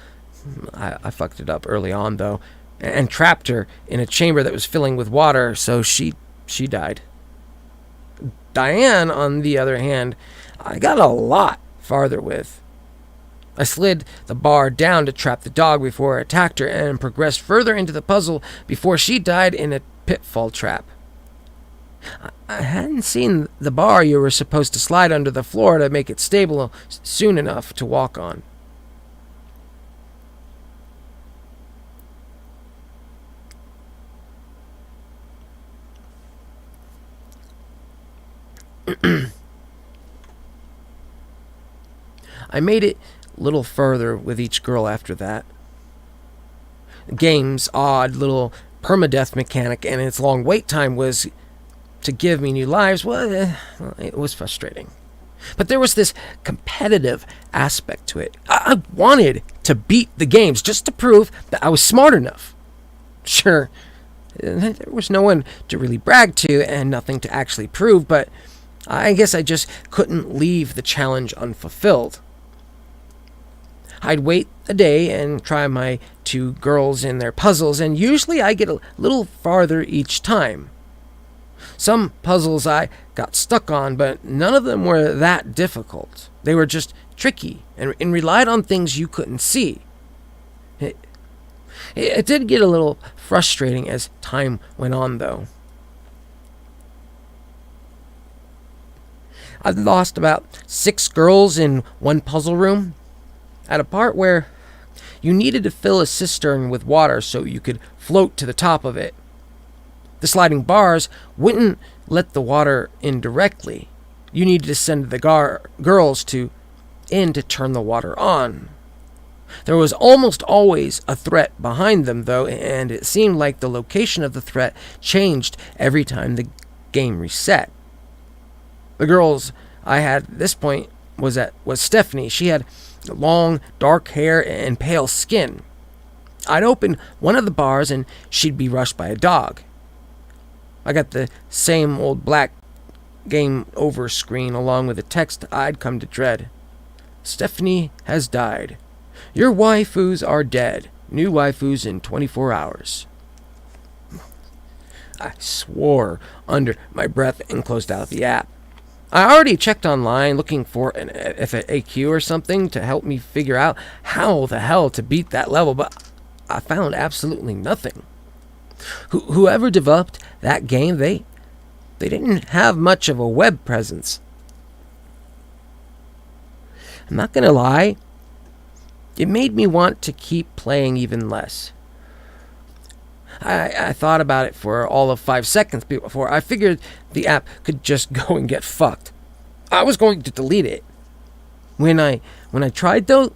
I fucked it up early on, though, and trapped her in a chamber that was filling with water, so she died. Diane, on the other hand, I got a lot farther with. I slid the bar down to trap the dog before I attacked her and progressed further into the puzzle before she died in a pitfall trap. I hadn't seen the bar you were supposed to slide under the floor to make it stable soon enough to walk on. I made it a little further with each girl after that. The game's odd little permadeath mechanic and its long wait time was to give me new lives. Well, it was frustrating. But there was this competitive aspect to it. I wanted to beat the games just to prove that I was smart enough. Sure, there was no one to really brag to and nothing to actually prove, but I guess I just couldn't leave the challenge unfulfilled. I'd wait a day and try my 2 girls in their puzzles, and usually I get a little farther each time. Some puzzles I got stuck on, but none of them were that difficult. They were just tricky and relied on things you couldn't see. It did get a little frustrating as time went on, though. I'd lost about 6 girls in one puzzle room, at a part where you needed to fill a cistern with water so you could float to the top of it. The sliding bars wouldn't let the water in directly. You needed to send the girls in to turn the water on. There was almost always a threat behind them, though, and it seemed like the location of the threat changed every time the game reset. The girls I had at this point was Stephanie. She had long, dark hair and pale skin. I'd open one of the bars and she'd be rushed by a dog. I got the same old black game over screen along with the text I'd come to dread. Stephanie has died. Your waifus are dead. New waifus in 24 hours. I swore under my breath and closed out the app. I already checked online looking for an FAQ or something to help me figure out how the hell to beat that level, but I found absolutely nothing. Whoever developed that game, they didn't have much of a web presence. I'm not gonna lie, it made me want to keep playing even less. I thought about it for all of 5 seconds before I figured the app could just go and get fucked. I was going to delete it. When I tried, though,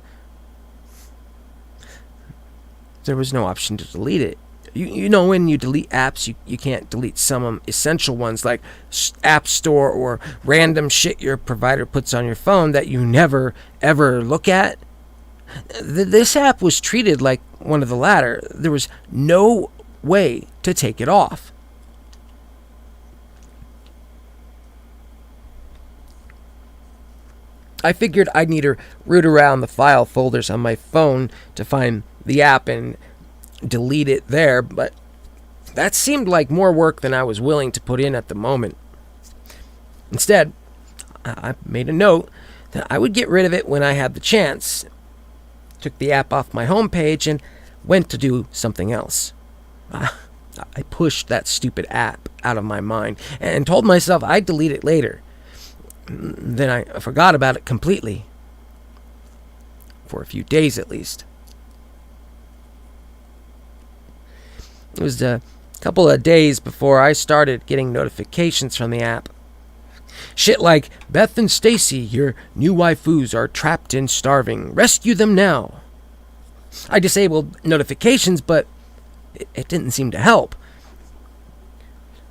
there was no option to delete it. You know, when you delete apps, you can't delete some essential ones like App Store or random shit your provider puts on your phone that you never, ever look at. This app was treated like one of the latter. There was no way to take it off. I figured I'd need to root around the file folders on my phone to find the app and delete it there, but that seemed like more work than I was willing to put in at the moment. Instead, I made a note that I would get rid of it when I had the chance. Took the app off my homepage and went to do something else. I pushed that stupid app out of my mind and told myself I'd delete it later. Then I forgot about it completely. For a few days at least. It was a couple of days before I started getting notifications from the app. Shit like, Beth and Stacy, your new waifus are trapped and starving. Rescue them now. I disabled notifications, but it didn't seem to help.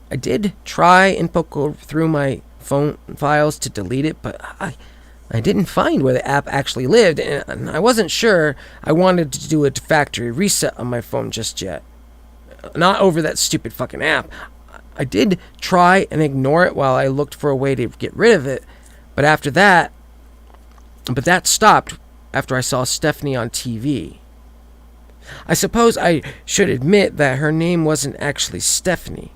I did try and poke through my phone files to delete it, but I didn't find where the app actually lived, and I wasn't sure I wanted to do a factory reset on my phone just yet. Not over that stupid fucking app. I did try and ignore it while I looked for a way to get rid of it, but that stopped after I saw Stephanie on TV. I suppose I should admit that her name wasn't actually Stephanie.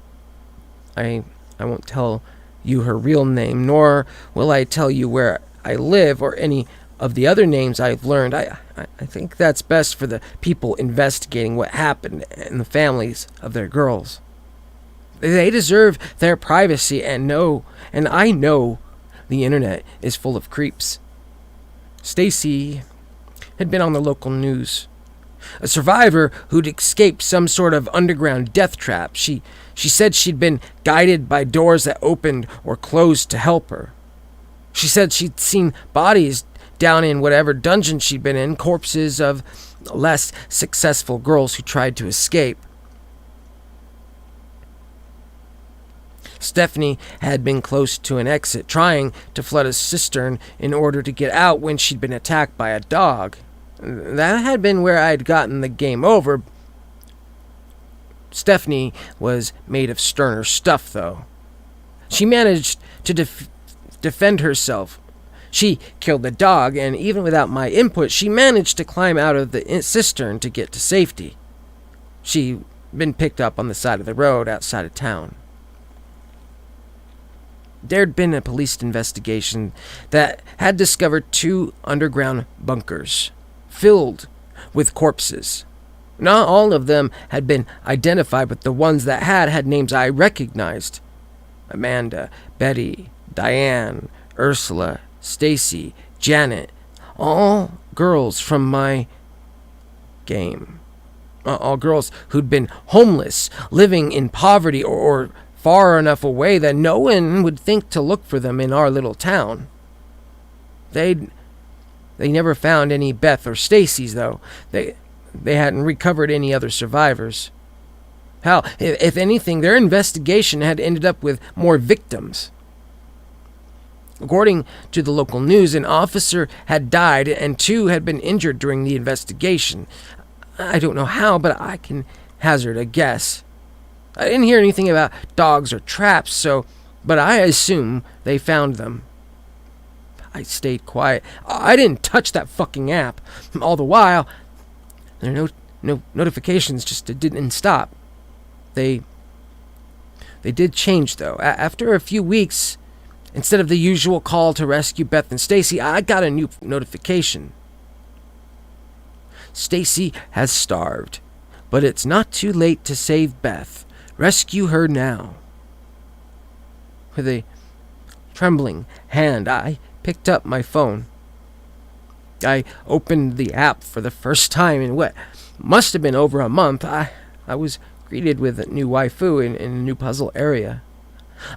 I won't tell you her real name, nor will I tell you where I live or any of the other names I've learned. I think that's best for the people investigating what happened and the families of their girls. They deserve their privacy, and I know the internet is full of creeps. Stacy had been on the local news. A survivor who'd escaped some sort of underground death trap. She said she'd been guided by doors that opened or closed to help her. She said she'd seen bodies down in whatever dungeon she'd been in, corpses of less successful girls who tried to escape. Stephanie had been close to an exit, trying to flood a cistern in order to get out when she'd been attacked by a dog. That had been where I'd gotten the game over. Stephanie was made of sterner stuff, though. She managed to defend herself. She killed the dog, and even without my input, she managed to climb out of the cistern to get to safety. She'd been picked up on the side of the road outside of town. There'd been a police investigation that had discovered 2 underground bunkers filled with corpses. Not all of them had been identified, but the ones that had names I recognized. Amanda, Betty, Diane, Ursula, Stacy, Janet, all girls from my game. All girls who'd been homeless, living in poverty, or far enough away that no one would think to look for them in our little town. They never found any Beth or Stacy's, though. They hadn't recovered any other survivors. Hell, if anything, their investigation had ended up with more victims. According to the local news, an officer had died and 2 had been injured during the investigation. I don't know how, but I can hazard a guess. I didn't hear anything about dogs or traps, but I assume they found them. I stayed quiet. I didn't touch that fucking app. All the while, there are no notifications just didn't stop. They did change, though. After a few weeks, instead of the usual call to rescue Beth and Stacy, I got a new notification. Stacy has starved, but it's not too late to save Beth. Rescue her now. With a trembling hand, I picked up my phone. I opened the app for the first time in what must have been over a month. I was greeted with a new waifu in a new puzzle area.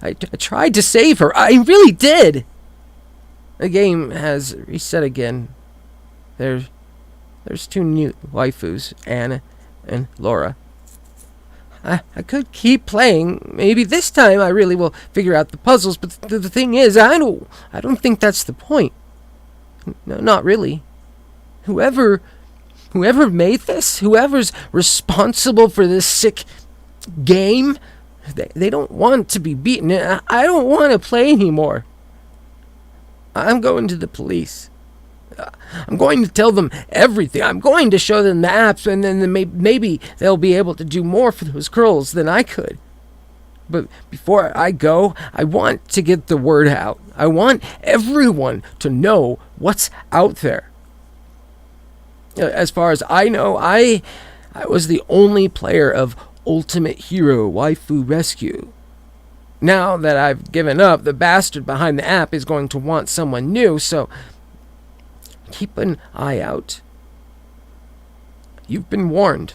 I tried to save her. I really did. The game has reset again. There's 2 new waifus, Anna and Laura. I could keep playing. Maybe this time I really will figure out the puzzles, but the thing is, I don't think that's the point. No, not really. Whoever made this, whoever's responsible for this sick game, they don't want to be beaten. I don't want to play anymore. I'm going to the police. I'm going to tell them everything. I'm going to show them the apps, and then maybe they'll be able to do more for those girls than I could. But before I go, I want to get the word out. I want everyone to know what's out there. As far as I know, I was the only player of Ultimate Hero Waifu Rescue. Now that I've given up, the bastard behind the app is going to want someone new, so keep an eye out. You've been warned.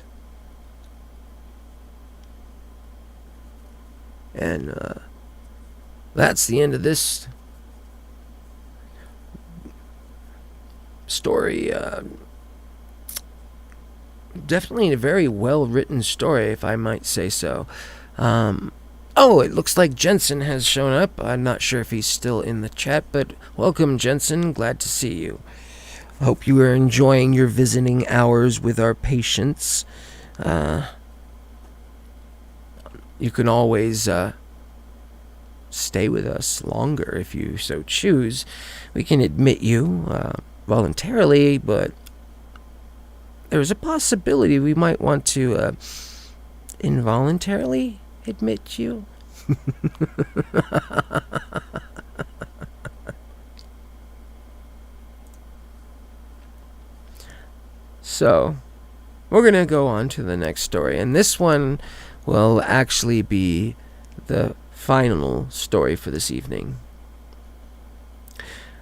And that's the end of this story. Definitely a very well-written story, if I might say so. Oh, it looks like Jensen has shown up. I'm not sure if he's still in the chat, but welcome, Jensen. Glad to see you. Hope you are enjoying your visiting hours with our patients. You can always stay with us longer if you so choose. We can admit you voluntarily, but there's a possibility we might want to involuntarily admit you. So, we're going to go on to the next story, and this one will actually be the final story for this evening.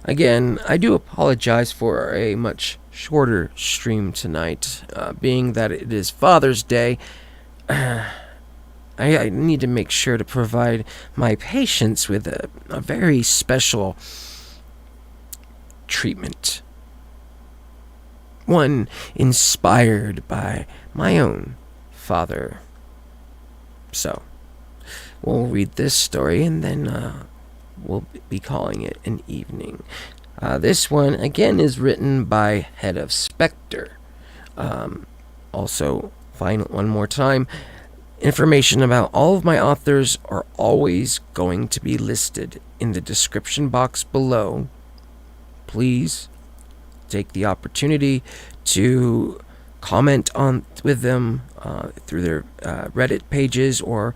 Again, I do apologize for a much shorter stream tonight, being that it is Father's Day. I need to make sure to provide my patients with a very special treatment. One inspired by my own father. So, we'll read this story and then we'll be calling it an evening. This one, again, is written by HeadOfSpectre. Also, one more time, information about all of my authors are always going to be listed in the description box below. Please take the opportunity to comment with them through their Reddit pages or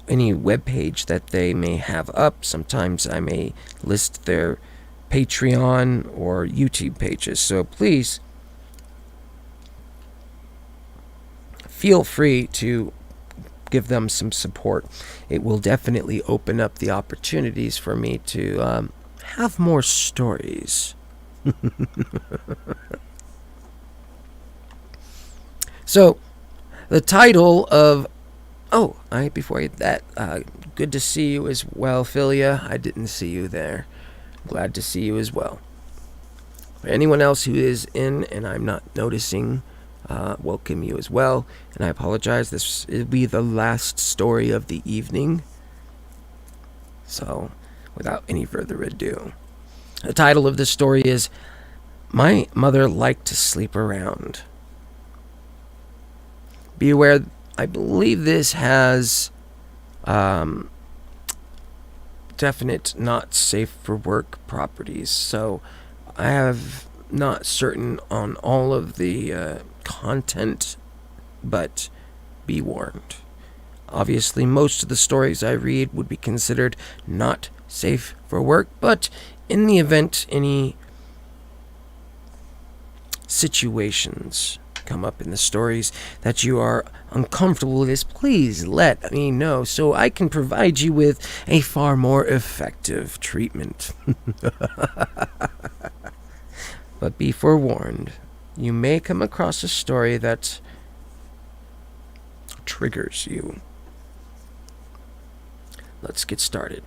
any web page that they may have up. Sometimes I may list their Patreon or YouTube pages. So please feel free to give them some support. It will definitely open up the opportunities for me to have more stories. So, the title of... before that, good to see you as well, Philia. I didn't see you there. Glad to see you as well. For anyone else who is in and I'm not noticing, welcome you as well. And I apologize, this will be the last story of the evening. So, without any further ado, the title of this story is My Mother Liked to Sleep Around. Be aware, I believe this has definite not safe for work properties, so I have not certain on all of the content, but be warned. Obviously, most of the stories I read would be considered not safe for work, but in the event any situations come up in the stories that you are uncomfortable with this, please let me know so I can provide you with a far more effective treatment. But be forewarned, you may come across a story that triggers you. Let's get started.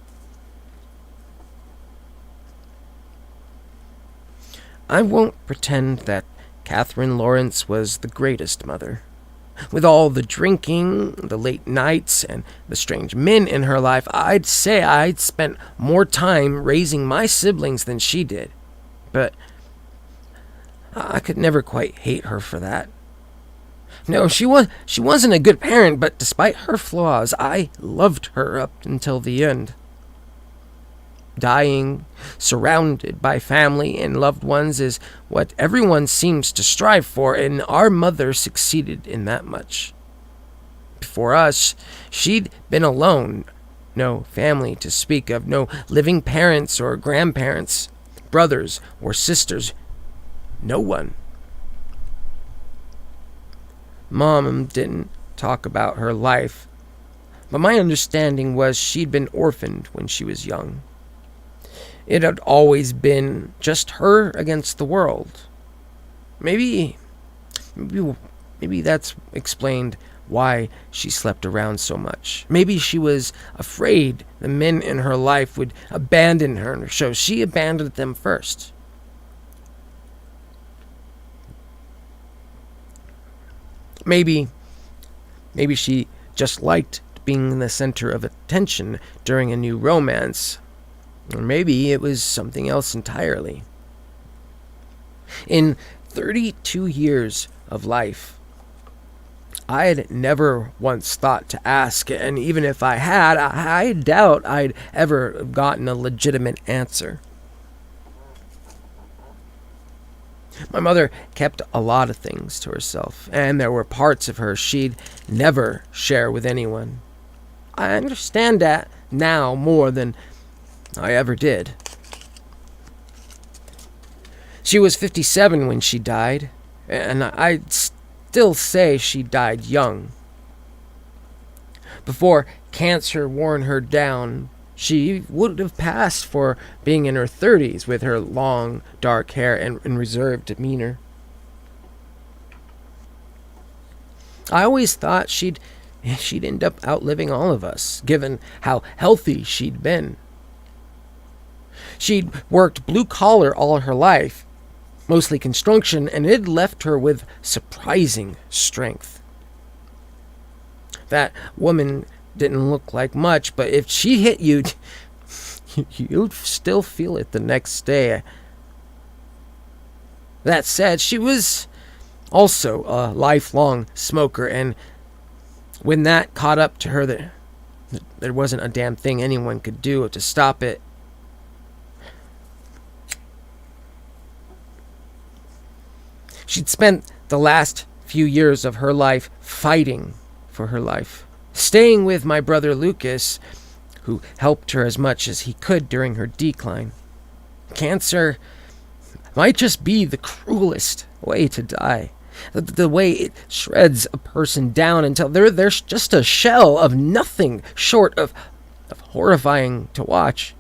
I won't pretend that Catherine Lawrence was the greatest mother. With all the drinking, the late nights, and the strange men in her life, I'd say I'd spent more time raising my siblings than she did. But I could never quite hate her for that. No, she wasn't a good parent, but despite her flaws, I loved her up until the end. Dying, surrounded by family and loved ones, is what everyone seems to strive for, and our mother succeeded in that much. Before us, she'd been alone. No family to speak of, no living parents or grandparents, brothers or sisters, no one. Mom didn't talk about her life, but my understanding was she'd been orphaned when she was young. It had always been just her against the world. Maybe that's explained why she slept around so much. Maybe she was afraid the men in her life would abandon her, so she abandoned them first. Maybe she just liked being the center of attention during a new romance. Or maybe it was something else entirely. In 32 years of life, I had never once thought to ask, and even if I had, I doubt I'd ever gotten a legitimate answer. My mother kept a lot of things to herself, and there were parts of her she'd never share with anyone. I understand that now more than I ever did. She was 57 when she died, and I'd still say she died young. Before cancer worn her down, she would have passed for being in her 30s with her long, dark hair and reserved demeanor. I always thought she'd end up outliving all of us, given how healthy she'd been. She'd worked blue-collar all her life, mostly construction, and it left her with surprising strength. That woman didn't look like much, but if she hit you, you'd still feel it the next day. That said, she was also a lifelong smoker, and when that caught up to her, there wasn't a damn thing anyone could do to stop it. She'd spent the last few years of her life fighting for her life, staying with my brother Lucas, who helped her as much as he could during her decline. Cancer might just be the cruelest way to die. The way it shreds a person down until there's just a shell of nothing short of horrifying to watch.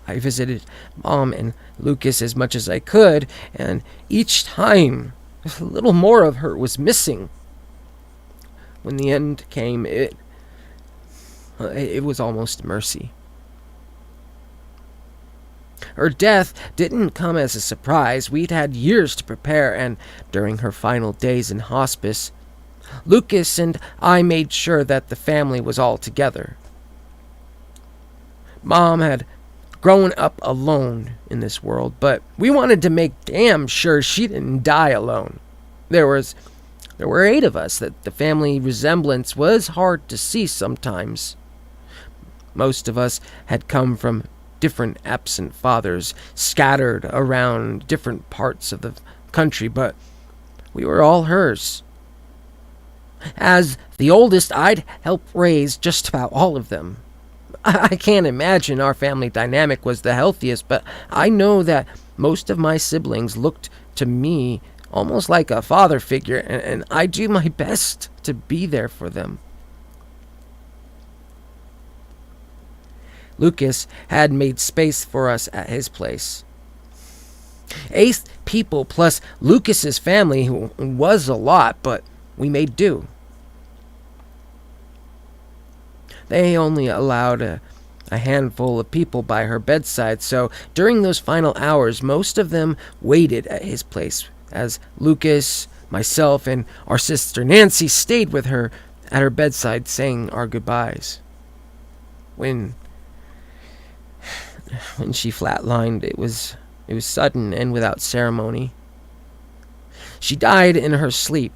I visited Mom and Lucas as much as I could, and each time a little more of her was missing. When the end came, it was almost mercy. Her death didn't come as a surprise. We'd had years to prepare, and during her final days in hospice, Lucas and I made sure that the family was all together. Mom had grown up alone in this world, but we wanted to make damn sure she didn't die alone. There were 8 of us. That the family resemblance was hard to see sometimes. Most of us had come from different absent fathers, scattered around different parts of the country, but we were all hers. As the oldest, I'd help raise just about all of them. I can't imagine our family dynamic was the healthiest, but I know that most of my siblings looked to me almost like a father figure, and I do my best to be there for them. Lucas had made space for us at his place. 8 people plus Lucas's family, who was a lot, but we made do. They only allowed a handful of people by her bedside, so during those final hours, most of them waited at his place as Lucas Myself and our sister Nancy stayed with her at her bedside, saying our goodbyes. When she flatlined, it was sudden and without ceremony. She died in her sleep.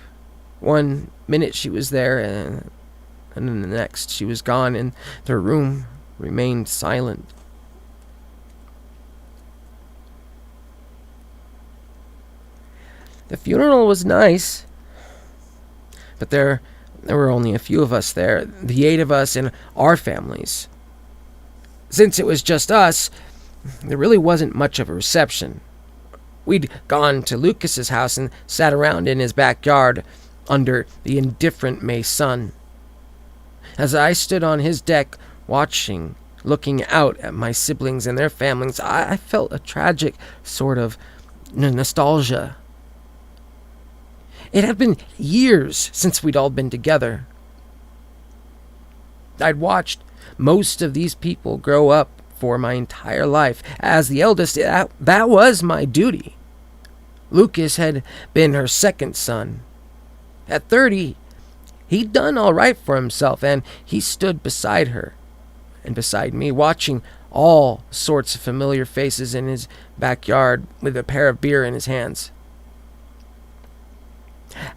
1 minute she was there, and then the next she was gone, and the room remained silent. The funeral was nice, but there were only a few of us there, the 8 of us and our families. Since it was just us, there really wasn't much of a reception. We'd gone to Lucas's house and sat around in his backyard under the indifferent May sun. As I stood on his deck watching, looking out at my siblings and their families, I felt a tragic sort of nostalgia. It had been years since we'd all been together. I'd watched most of these people grow up for my entire life. As the eldest, that was my duty. Lucas had been her second son. At 30, he'd done all right for himself, and he stood beside her and beside me, watching all sorts of familiar faces in his backyard with a pair of beer in his hands.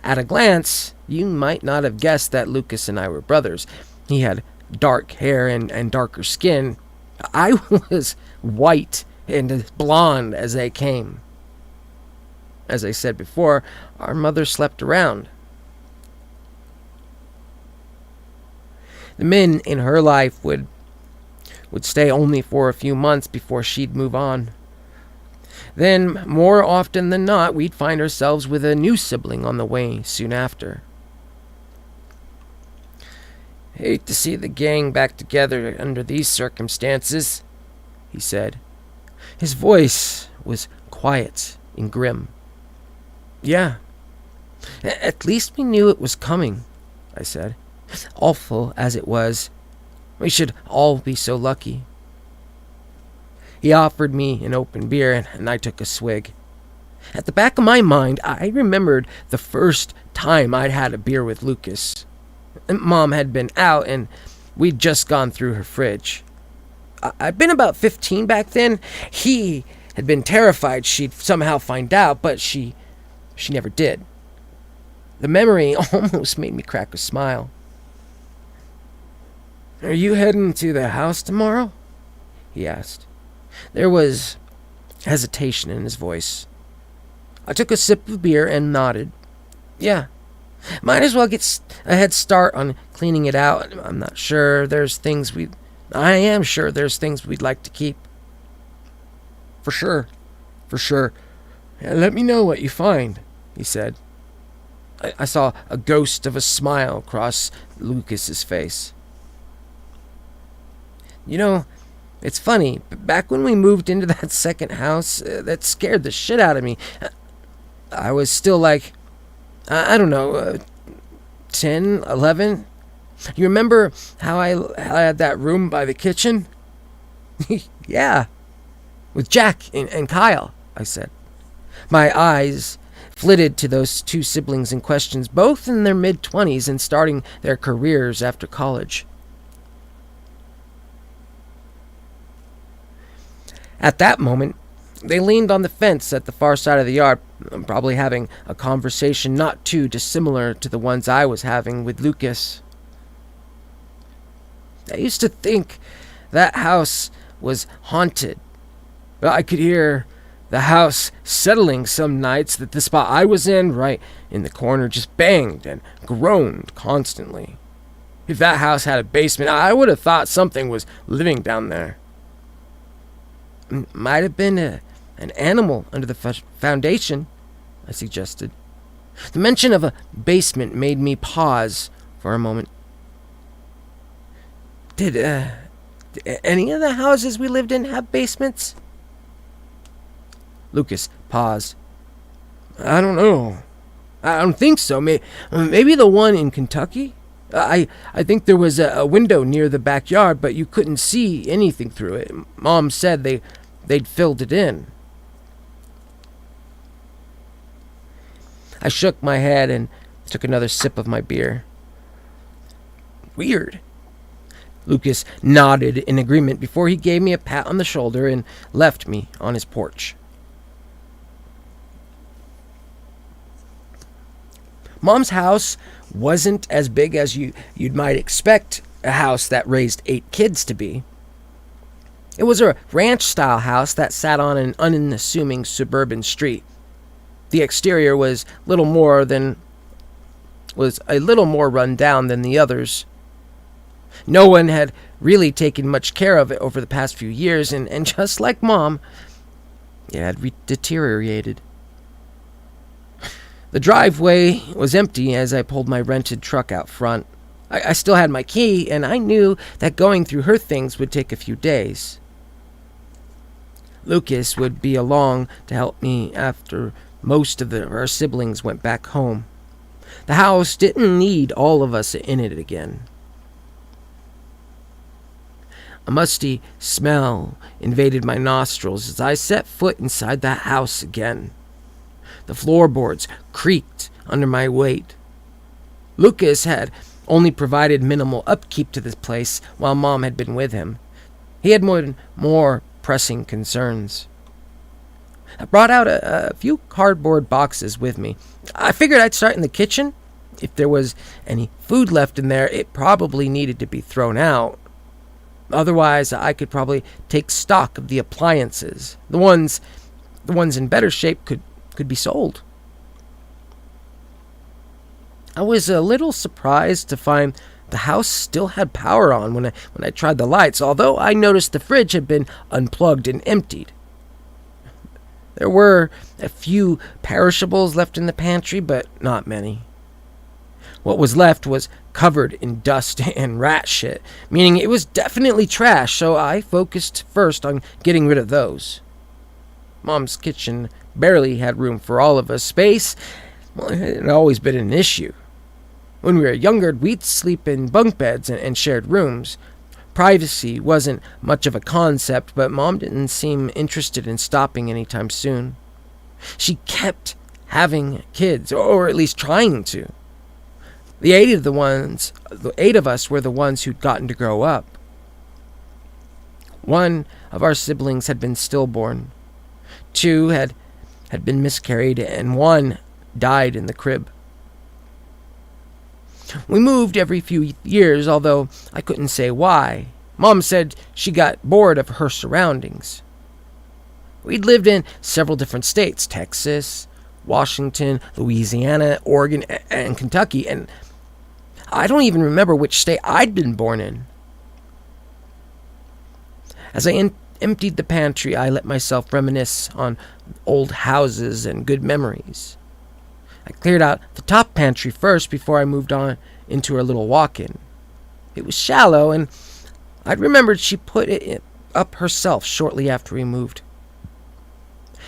At a glance, you might not have guessed that Lucas and I were brothers. He had dark hair and darker skin. I was white and as blonde as they came. As I said before, our mother slept around. The men in her life would stay only for a few months before she'd move on. Then, more often than not, we'd find ourselves with a new sibling on the way soon after. "Hate to see the gang back together under these circumstances," he said. His voice was quiet and grim. "Yeah. At least we knew it was coming," I said. "Awful as it was. We should all be so lucky." He offered me an open beer, and I took a swig. At the back of my mind, I remembered the first time I'd had a beer with Lucas. Mom had been out, and we'd just gone through her fridge. I'd been about 15 back then. He had been terrified she'd somehow find out, but she never did. The memory almost made me crack a smile. "Are you heading to the house tomorrow?" he asked. There was hesitation in his voice. I took a sip of beer and nodded. "Yeah. Might as well get a head start on cleaning it out. I am sure there's things we'd like to keep." For sure. Yeah, let me know what you find," he said. I saw a ghost of a smile cross Lucas's face. "You know, it's funny, but back when we moved into that second house, that scared the shit out of me. I was still like, I don't know, 10, 11. You remember how I had that room by the kitchen?" "Yeah, with Jack and Kyle," I said. My eyes flitted to those 2 siblings in question, both in their mid-20s and starting their careers after college. At that moment, they leaned on the fence at the far side of the yard, probably having a conversation not too dissimilar to the ones I was having with Lucas. I used to think that house was haunted. I could hear the house settling some nights that the spot I was in, right in the corner, just banged and groaned constantly. If that house had a basement, I would have thought something was living down there. "Might have been an animal under the foundation," I suggested. The mention of a basement made me pause for a moment. Did any of the houses we lived in have basements?" Lucas paused. "I don't know. I don't think so. Maybe the one in Kentucky? I think there was a window near the backyard, but you couldn't see anything through it. Mom said they'd filled it in." I shook my head and took another sip of my beer. Weird. Lucas nodded in agreement before he gave me a pat on the shoulder and left me on his porch. Mom's house wasn't as big as you'd might expect a house that raised 8 kids to be. It was a ranch-style house that sat on an unassuming suburban street. The exterior was a little more run down than the others. No one had really taken much care of it over the past few years, and just like Mom, it had deteriorated. The driveway was empty as I pulled my rented truck out front. I still had my key, and I knew that going through her things would take a few days. Lucas would be along to help me after most of our siblings went back home. The house didn't need all of us in it again. A musty smell invaded my nostrils as I set foot inside the house again. The floorboards creaked under my weight. Lucas had only provided minimal upkeep to this place while Mom had been with him. He had more pressing concerns. I brought out a few cardboard boxes with me. I figured I'd start in the kitchen. If there was any food left in there, it probably needed to be thrown out. Otherwise, I could probably take stock of the appliances. The ones in better shape could be sold. I was a little surprised to find the house still had power on when I tried the lights, although I noticed the fridge had been unplugged and emptied. There were a few perishables left in the pantry, but not many. What was left was covered in dust and rat shit, meaning it was definitely trash, so I focused first on getting rid of those. Mom's kitchen barely had room for all of us. Space, well, it had always been an issue. When we were younger, we'd sleep in bunk beds and shared rooms. Privacy wasn't much of a concept, but Mom didn't seem interested in stopping anytime soon. She kept having kids, or at least trying to. The 8 of us were the ones who'd gotten to grow up. One of our siblings had been stillborn. 2 had been miscarried, and 1 died in the crib. We moved every few years, although I couldn't say why. Mom said she got bored of her surroundings. We'd lived in several different states: Texas, Washington, Louisiana, Oregon, and Kentucky, and I don't even remember which state I'd been born in. As I emptied the pantry, I let myself reminisce on old houses and good memories. I cleared out the top pantry first before I moved on into her little walk-in. It was shallow, and I'd remembered she put it up herself shortly after we moved.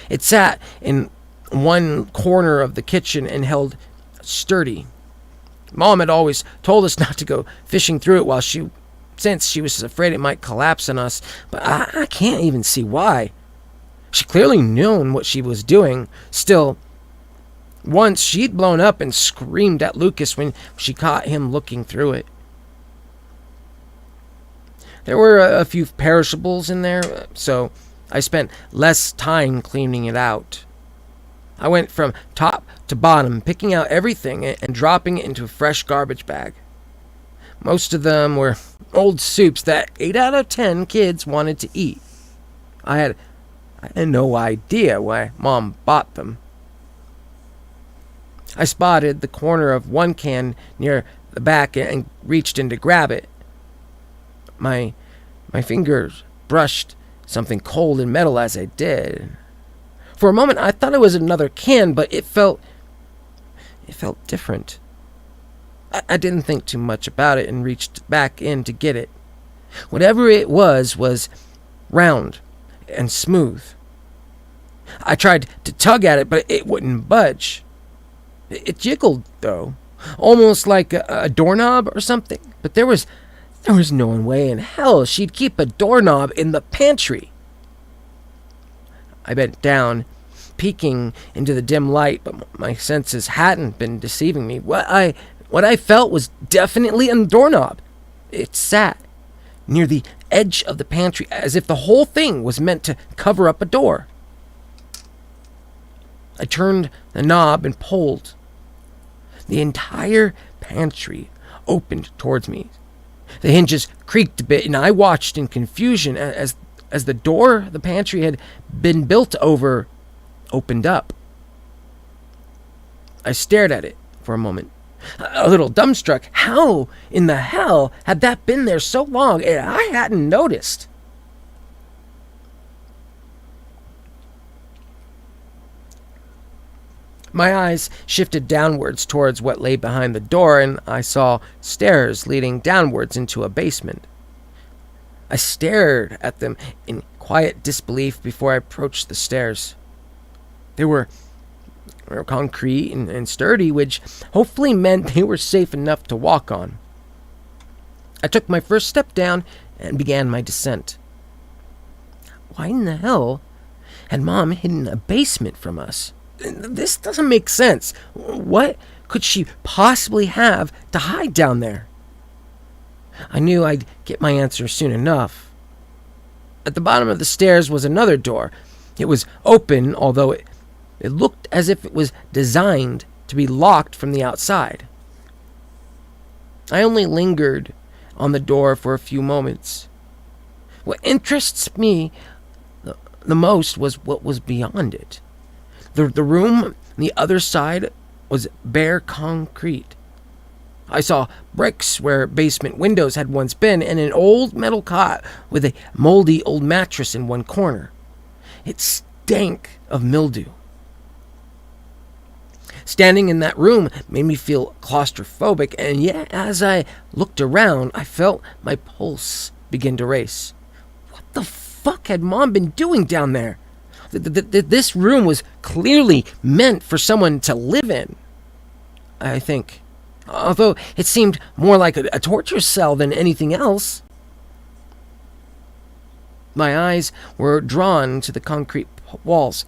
It sat in one corner of the kitchen and held sturdy. Mom had always told us not to go fishing through it since she was afraid it might collapse on us, but I can't even see why. She clearly knew what she was doing. Still, once she'd blown up and screamed at Lucas when she caught him looking through it. There were a few perishables in there, so I spent less time cleaning it out. I went from top to bottom, picking out everything and dropping it into a fresh garbage bag. Most of them were old soups that 8 out of 10 kids wanted to eat. I had no idea why Mom bought them. I spotted the corner of one can near the back and reached in to grab it. My fingers brushed something cold and metal as I did. For a moment, I thought it was another can, but it felt different. I didn't think too much about it and reached back in to get it. Whatever it was round and smooth. I tried to tug at it, but it wouldn't budge. It jiggled, though, almost like a doorknob or something. But there was no way in hell she'd keep a doorknob in the pantry. I bent down, peeking into the dim light, but my senses hadn't been deceiving me. What I felt was definitely a doorknob. It sat near the edge of the pantry, as if the whole thing was meant to cover up a door. I turned the knob and pulled. The entire pantry opened towards me. The hinges creaked a bit, and I watched in confusion as the door the pantry had been built over opened up. I stared at it for a moment, a little dumbstruck. How in the hell had that been there so long and I hadn't noticed? My eyes shifted downwards towards what lay behind the door, and I saw stairs leading downwards into a basement. I stared at them in quiet disbelief before I approached the stairs. They were concrete and sturdy, which hopefully meant they were safe enough to walk on. I took my first step down and began my descent. Why in the hell had Mom hidden a basement from us? This doesn't make sense. What could she possibly have to hide down there? I knew I'd get my answer soon enough. At the bottom of the stairs was another door. It was open, although it looked as if it was designed to be locked from the outside. I only lingered on the door for a few moments. What interests me the most was what was beyond it. The room on the other side was bare concrete. I saw bricks where basement windows had once been, and an old metal cot with a moldy old mattress in one corner. It stank of mildew. Standing in that room made me feel claustrophobic, and yet as I looked around, I felt my pulse begin to race. What the fuck had Mom been doing down there? This room was clearly meant for someone to live in, I think. Although it seemed more like a torture cell than anything else. My eyes were drawn to the concrete walls.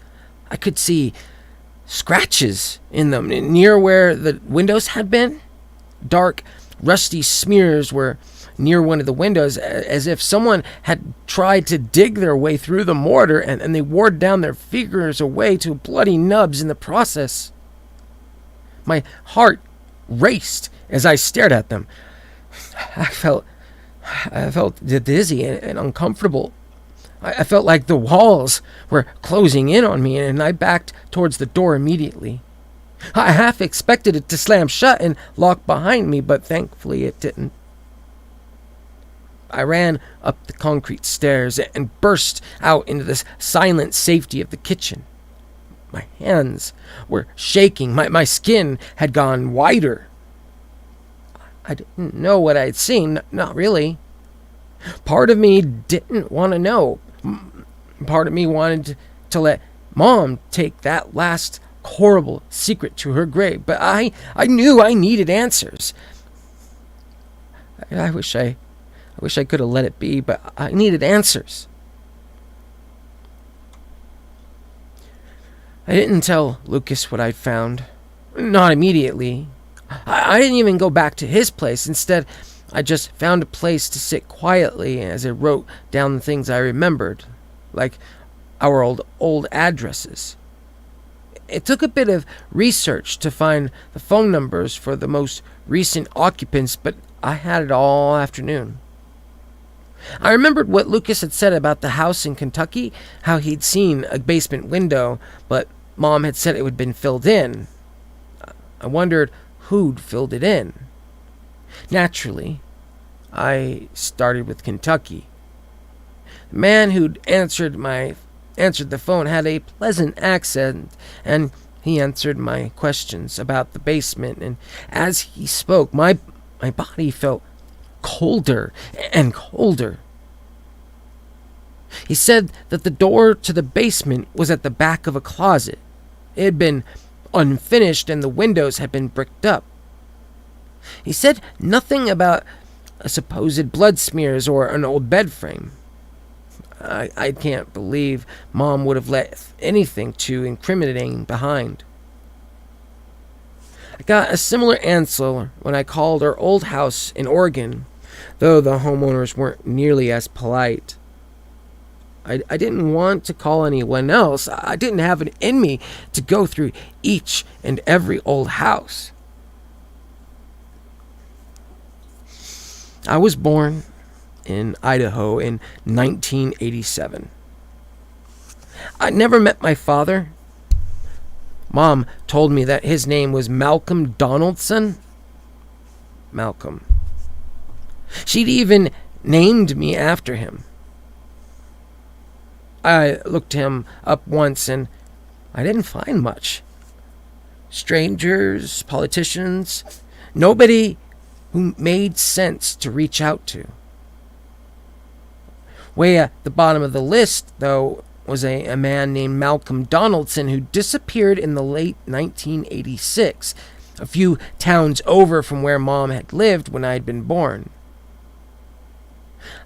I could see scratches in them near where the windows had been. Dark, rusty smears were near one of the windows, as if someone had tried to dig their way through the mortar, and they wore down their fingers away to bloody nubs in the process. My heart raced as I stared at them. I felt dizzy and uncomfortable. I felt like the walls were closing in on me, and I backed towards the door immediately. I half expected it to slam shut and lock behind me, but thankfully it didn't. I ran up the concrete stairs and burst out into the silent safety of the kitchen. My hands were shaking. My skin had gone whiter. I didn't know what I'd seen, not really. Part of me didn't want to know. Part of me wanted to let Mom take that last horrible secret to her grave, but I knew I needed answers. I wish I could have let it be, but I needed answers. I didn't tell Lucas what I'd found. Not immediately. I didn't even go back to his place. Instead, I just found a place to sit quietly as I wrote down the things I remembered, like our old addresses. It took a bit of research to find the phone numbers for the most recent occupants, but I had it all afternoon. I remembered what Lucas had said about the house in Kentucky, how he'd seen a basement window, but Mom had said it had been filled in. I wondered who'd filled it in. Naturally, I started with Kentucky. The man who'd answered the phone had a pleasant accent, and he answered my questions about the basement, and as he spoke, my body felt colder and colder. He said that the door to the basement was at the back of a closet. It had been unfinished and the windows had been bricked up. He said nothing about supposed blood smears or an old bed frame. I can't believe Mom would have left anything too incriminating behind. I got a similar answer when I called our old house in Oregon, though the homeowners weren't nearly as polite. I didn't want to call anyone else. I didn't have it in me to go through each and every old house. I was born in Idaho in 1987. I never met my father. Mom told me that his name was Malcolm Donaldson. Malcolm. She'd even named me after him. I looked him up once and I didn't find much. Strangers, politicians, nobody who made sense to reach out to. Way at the bottom of the list, though, was a man named Malcolm Donaldson who disappeared in the late 1986, a few towns over from where Mom had lived when I had been born.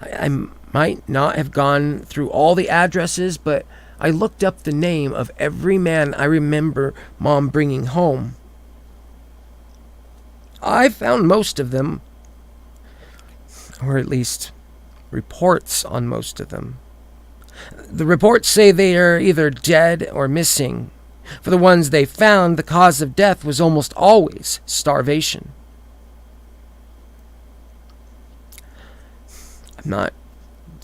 I might not have gone through all the addresses, but I looked up the name of every man I remember Mom bringing home. I found most of them, or at least reports on most of them. The reports say they are either dead or missing. For the ones they found, the cause of death was almost always starvation. I'm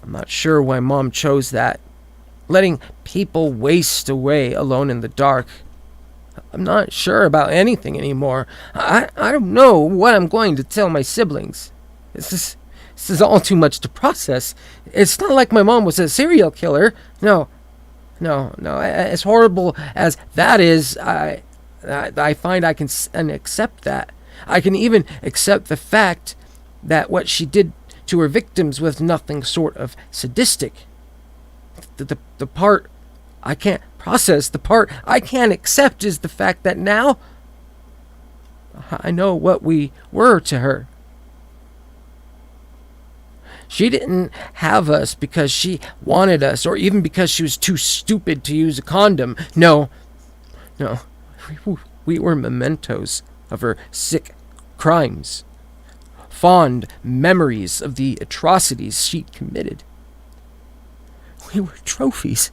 not sure why Mom chose that, letting people waste away alone in the dark. I'm not sure about anything anymore. I don't know what I'm going to tell my siblings. This is all too much to process. It's not like my mom was a serial killer. No. As horrible as that is, I find I can accept that. I can even accept the fact that what she did to her victims was nothing sort of sadistic. The part I can't process, the part I can't accept is the fact that now I know what we were to her. She didn't have us because she wanted us, or even because she was too stupid to use a condom. No. We were mementos of her sick crimes, fond memories of the atrocities she committed. We were trophies.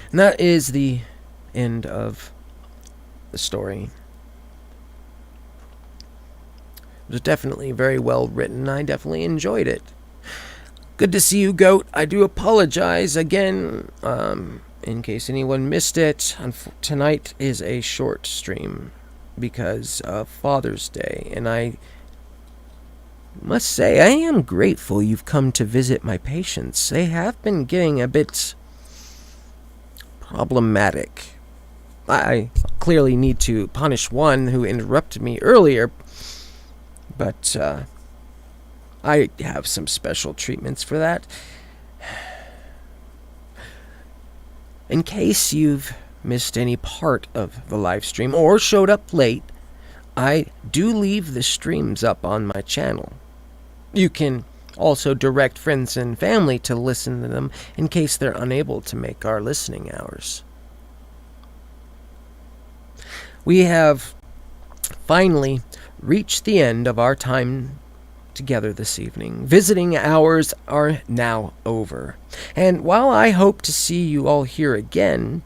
And that is the end of the story. It was definitely very well written. I definitely enjoyed it. Good to see you, Goat. I do apologize again, in case anyone missed it. Tonight is a short stream because of Father's Day, and I must say I am grateful you've come to visit my patients. They have been getting a bit problematic. I clearly need to punish one who interrupted me earlier, but I have some special treatments for that. In case you've missed any part of the live stream or showed up late, I do leave the streams up on my channel. You can also direct friends and family to listen to them in case they're unable to make our listening hours. We have finally reached the end of our time together this evening. Visiting hours are now over, and while I hope to see you all here again,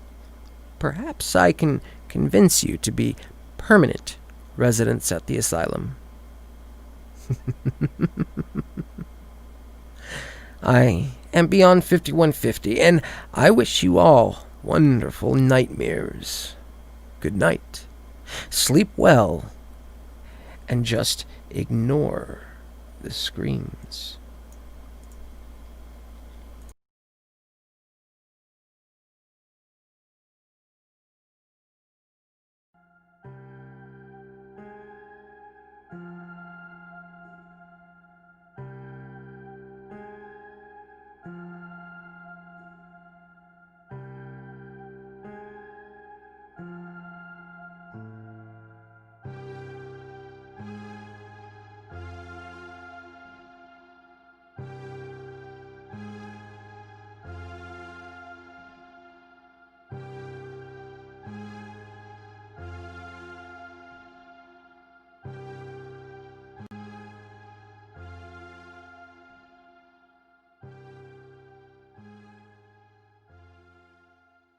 perhaps I can convince you to be permanent residents at the asylum. I am Beyond 5150, and I wish you all wonderful nightmares. Good night. Sleep well, and just ignore the screams.